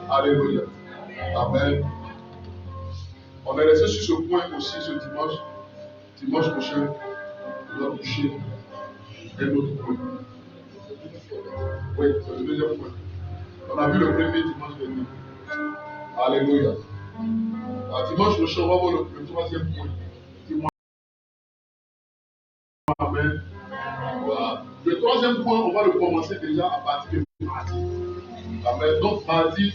Alléluia. Amen. On est resté sur ce point aussi ce dimanche. Dimanche prochain, on va toucher un autre point. Oui, c'est le deuxième point. On a vu le premier dimanche dernier. Alléluia. Dimanche prochain, on va voir le troisième point. Dimanche. Amen. Voilà. Le troisième point, on va le commencer déjà à partir de mardi. Amen. Donc, mardi,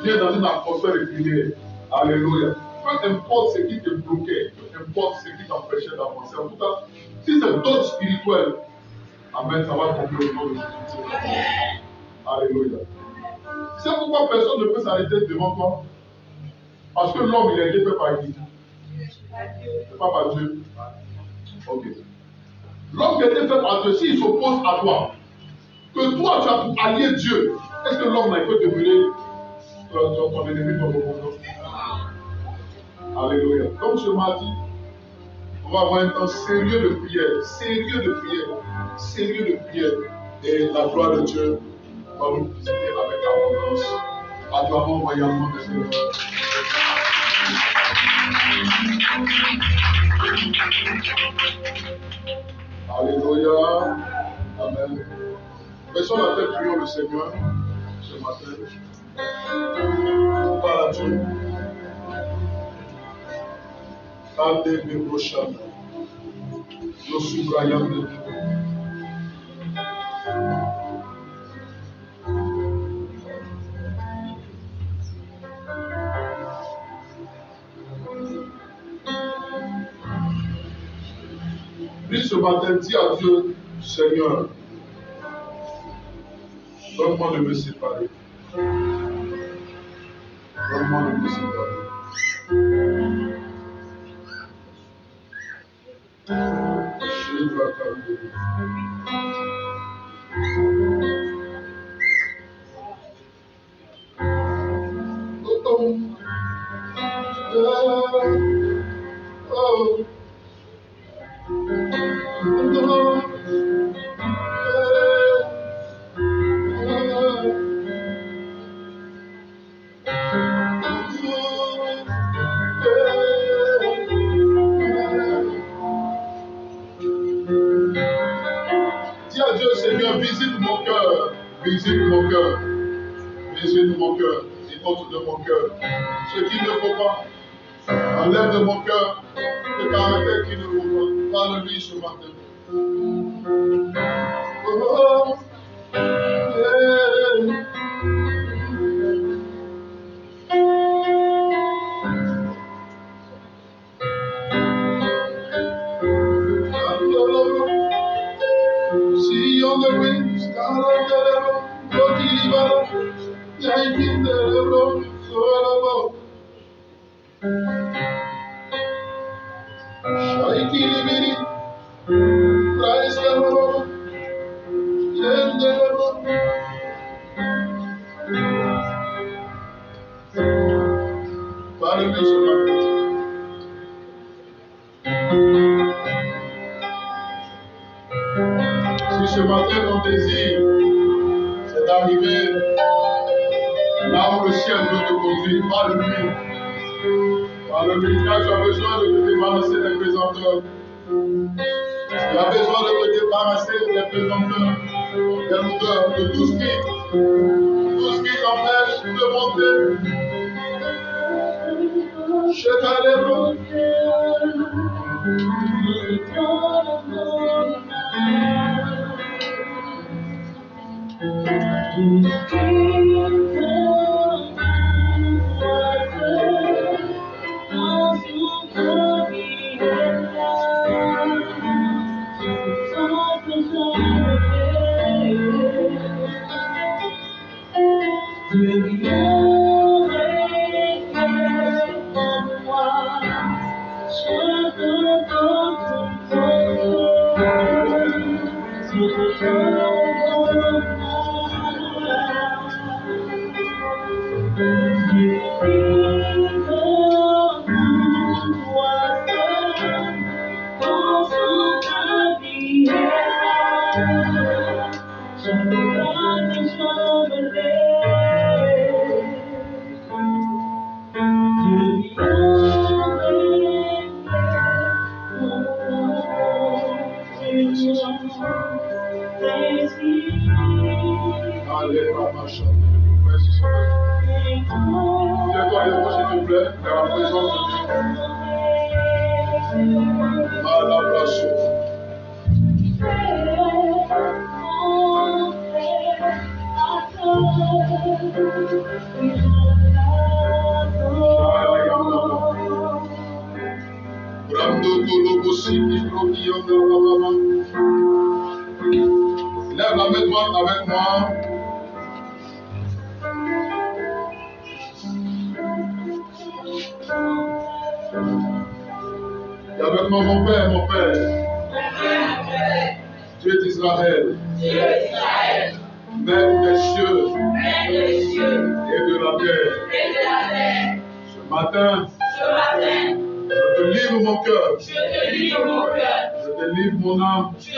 viens dans une atmosphère de prière. Alléluia. Peu importe ce qui te bloquait, peu importe ce qui t'empêchait d'avancer. En tout cas, si c'est d'autres spirituels, amen, ça va tomber au nom de Jésus. Alléluia. C'est pourquoi personne ne peut s'arrêter devant toi. Parce que l'homme, il a été fait par qui? C'est pas par Dieu. Ok. L'homme qui a été fait par Dieu, s'il s'oppose à toi, que toi tu as pour allier Dieu, est-ce que l'homme là, il peut te brûler ton ennemi, ton opposant? Alléluia. Comme ce mardi, on va avoir un temps sérieux de prière, sérieux de prière. Et la gloire de Dieu va nous visiter avec abondance. Acclamons royalement le Seigneur. Alléluia. Amen. Baissons la tête, prions le Seigneur ce matin. Par Dieu. Ande de Brochane. Nous subrayons de Dieu. Lui ce matin dit à Dieu, Seigneur, donne-moi de me séparer. Donne-moi de me séparer. Je vais t'attendre. Dis à Dieu, Seigneur, visite mon cœur, visite mon cœur, visite mon cœur, et ôte de mon cœur ce qui ne faut pas. Enlève de mon cœur le caractère qui ne vaut pas. Parle-lui ce matin. Oh, see on the wings, star of the level, Yakin the level, so Shaiki Libiri, Christ the Lord, Yen the Lord. Parle-lui ce matin. Si ce matin ton désir, c'est d'arriver là où le ciel veut te conduire, parle-lui. Parle-lui, car tu as besoin de te débarrasser des présenteurs. Tu as besoin de te débarrasser des présenteurs, des lourdeurs, de tout ce qui t'empêche de monter. Je t'allève. Lève la main droite avec moi. Et avec moi, mon Père, Dieu d'Israël, Maître des cieux et de la terre. Ce matin, je te livre mon cœur. Je te livre mon âme. Je te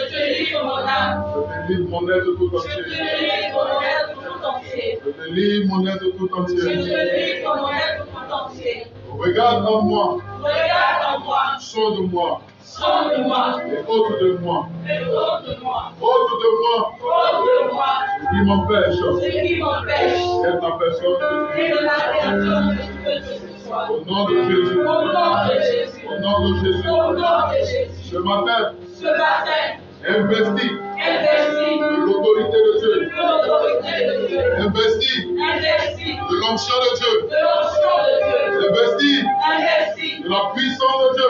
livre mon être tout entier. Je te livre mon être tout entier. Regarde en moi. Sonde-moi. Et ôte de moi. Ôte de moi. Qui m'empêche. D'être la personne de Dieu. Au nom de Jésus. Au nom de Jésus. Ce matin, investis de l'autorité de Dieu. Investis de l'onction de Dieu. Investis de la puissance de Dieu.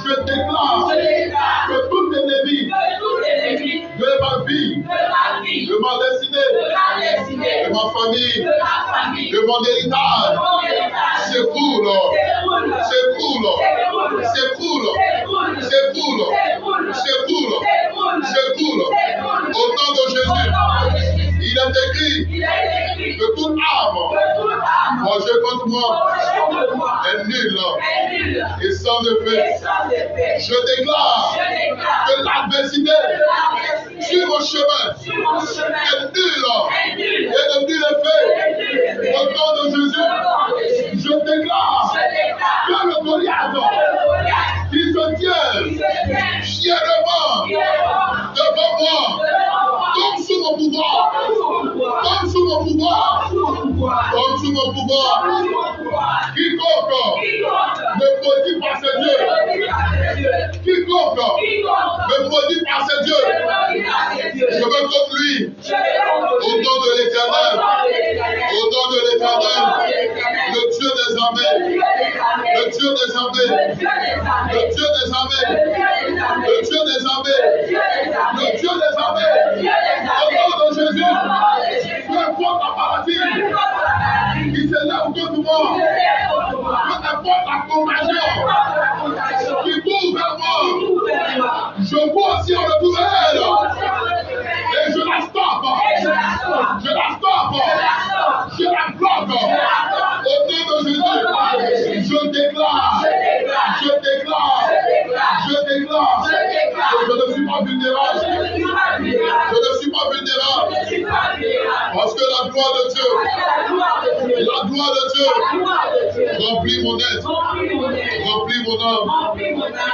Je déclare que tout ennemi de ma vie, de ma destinée, de ma famille, de mon héritage, s'écoule. Au nom de Jésus, il est écrit que toute arme forgée contre moi est nulle et sans effet. Je déclare que l'adversité sur mon chemin est nulle et de nul effet. Au nom de Jésus, je déclare que le Goliath qui se tient fièrement devant moi tombe sous mon pouvoir. Quiconque me maudit par ses dieux. Quiconque me maudit par ses dieux. Je veux comme lui. Au nom de l'Éternel. Le Dieu des armées. Le Dieu des armées. Au nom de Jésus. Peu importe la maladie qui s'élève contre moi. Peu importe la contagion qui court vers moi. Je vois aussi en retour elle. Et je la stoppe. Je la bloque. Au nom de Jésus. Je déclare que je ne suis pas vulnérable. Parce que la gloire de Dieu remplit mon être, remplit mon âme,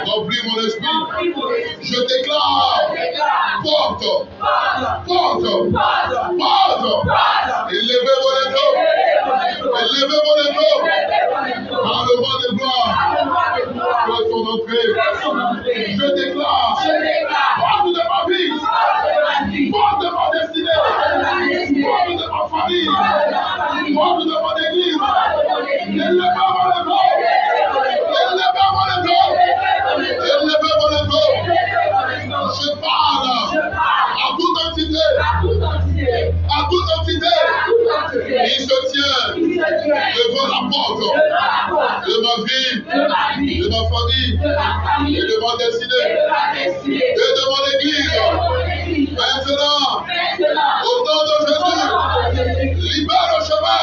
remplit mon esprit. Je déclare porte. Élevez mon étau. Par le vent de gloire. Que son entrée. Je déclare porte de ma vie. Porte de ma destinée. Porte de ma famille. Porte de mon église. Élevez mon étau. Je parle à toute entité. Il se tient devant la porte de ma vie, de ma famille, et de ma destinée, et de mon église. Maintenant, au nom de Jésus, libère le chemin.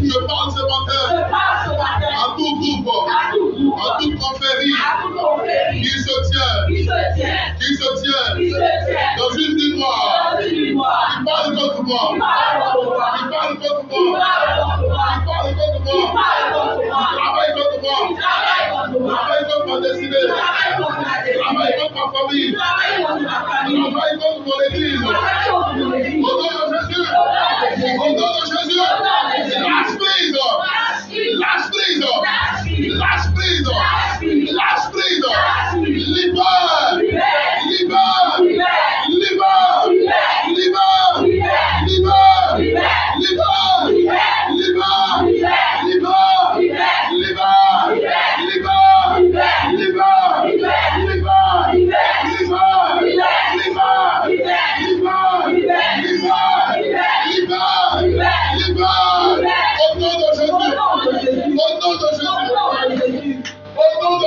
Je parle ce matin à tout groupe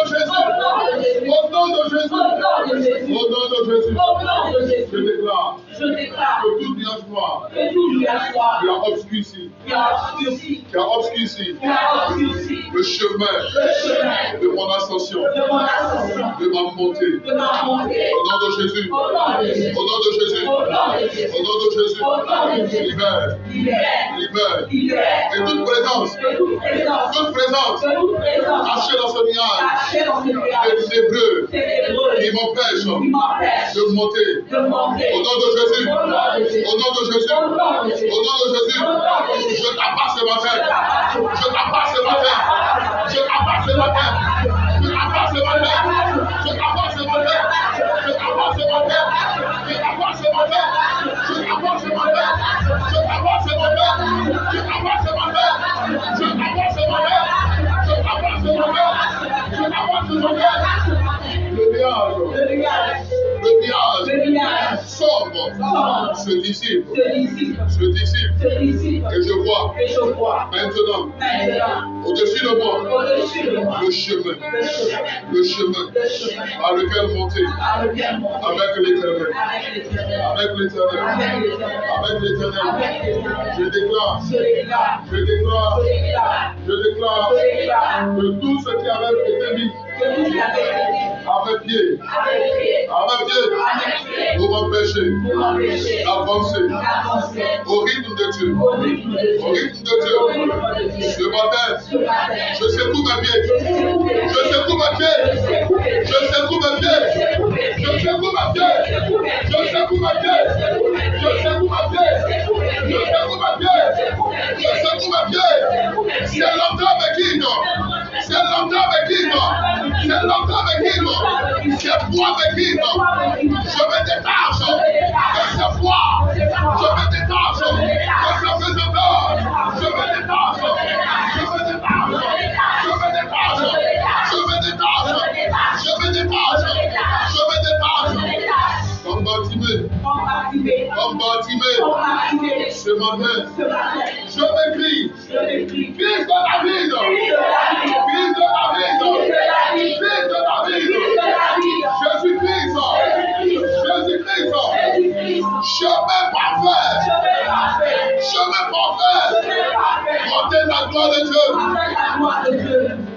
Jésus. Au nom de Jésus. Au nom de Jésus. Je déclare que tout nuage noir qui a obscurci le chemin de mon ascension, de ma montée. Au nom de Jésus. Au nom de Jésus. Au nom de Jésus. Libère. Et toute présence cachée dans ce nuage des ténébreux qui m'empêche de monter. Au nom de Jésus. Au nom de Jésus. Au nom de Jésus. Je t'appelle ce matin. Je t'appelle ce matin. Je t'appelle ce matin. Je t'appelle ce matin. Je t'appelle ce matin. Je t'appelle ce matin. Je t'appelle ce matin. Je t'appelle ce matin. Je t'appelle ce matin. Je t'appelle ce matin. Je t'appelle ce matin. Je t'appelle ce matin. Je t'appelle ce matin. Le nuage sombre se dissipe. Et je vois maintenant au-dessus de moi le chemin par lequel monter avec l'éternel. Je déclare que tout ce qui avait été mis à mes pieds pour m'empêcher d'avancer au rythme de Dieu. Ce matin, je secoue mes pieds. C'est l'entame qui c'est moi me guide. Je me détache de ce poids. Je me détache de ce présenteur. Je me détache. Comme Bartimée, ce matin, je m'écris, fils de David, Jésus-Christ, chemin parfait, portez la gloire de Dieu.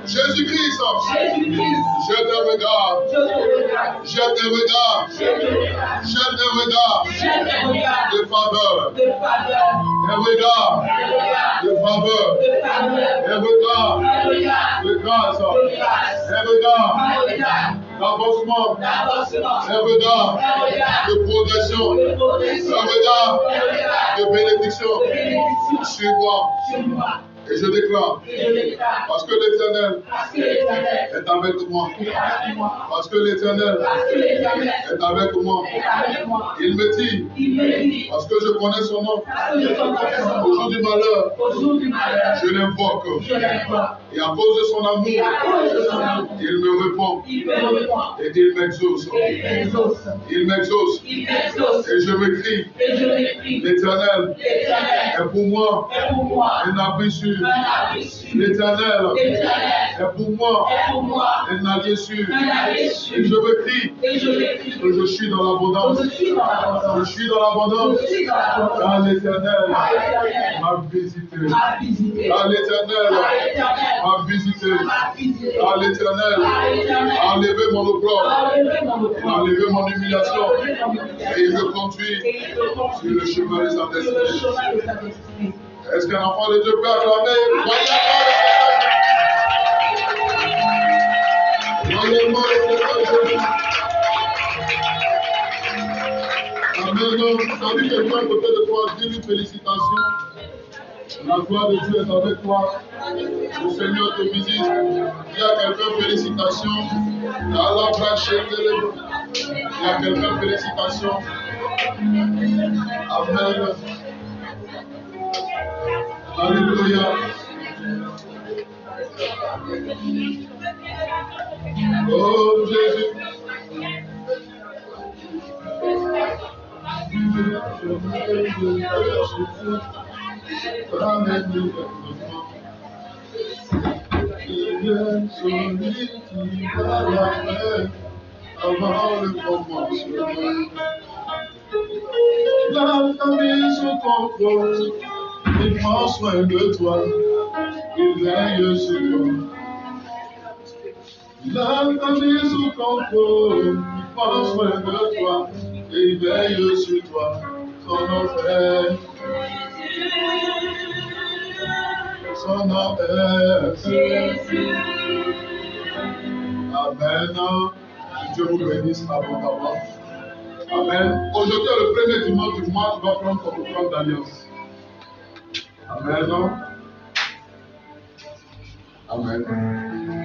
Jésus-Christ, je te regarde, de faveur, de grâce, d'avancement, un regard de progression, un regard de bénédiction sur moi. Et je déclare, parce que l'Éternel est avec moi. Parce que l'Éternel est avec moi. Il me dit, parce que je connais son nom, au jour du malheur, je l'invoque. Et à cause de son amour, il me répond. Et il m'exauce. Et je m'écris, l'Éternel est pour moi un abri sûr. L'Éternel est pour moi un allié sûr. Et je me crie que je suis dans l'abondance. Je suis dans l'abondance. Car l'Éternel m'a visité. Car l'Éternel m'a visité. Car l'Éternel a enlevé mon opprobre. Il a enlevé mon humiliation. Et il me conduit sur le chemin de sa destinée. Est-ce qu'un enfant de Dieu peut acclamer? Voyez moi le Seigneur Jésus. Amen. Salut quelqu'un à côté de toi, dis-lui félicitations. La gloire de Dieu est avec toi. Le Seigneur te visite. Il y a quelqu'un, félicitations. Il y a quelqu'un, félicitations. Amen. Alléluia. Oh Jésus. est celui qui va la faire avant le commencement. La famille sous contrôle, il prend soin de toi, il veille sur toi. La famille sous contrôle, il prend soin de toi, et il veille sur toi, son enfer. Son nom est Jésus. Amen. Que Dieu vous bénisse abondamment. Amen. Aujourd'hui est le premier dimanche du mois, tu vas prendre ton offrande d'alliance. Amen. Amen.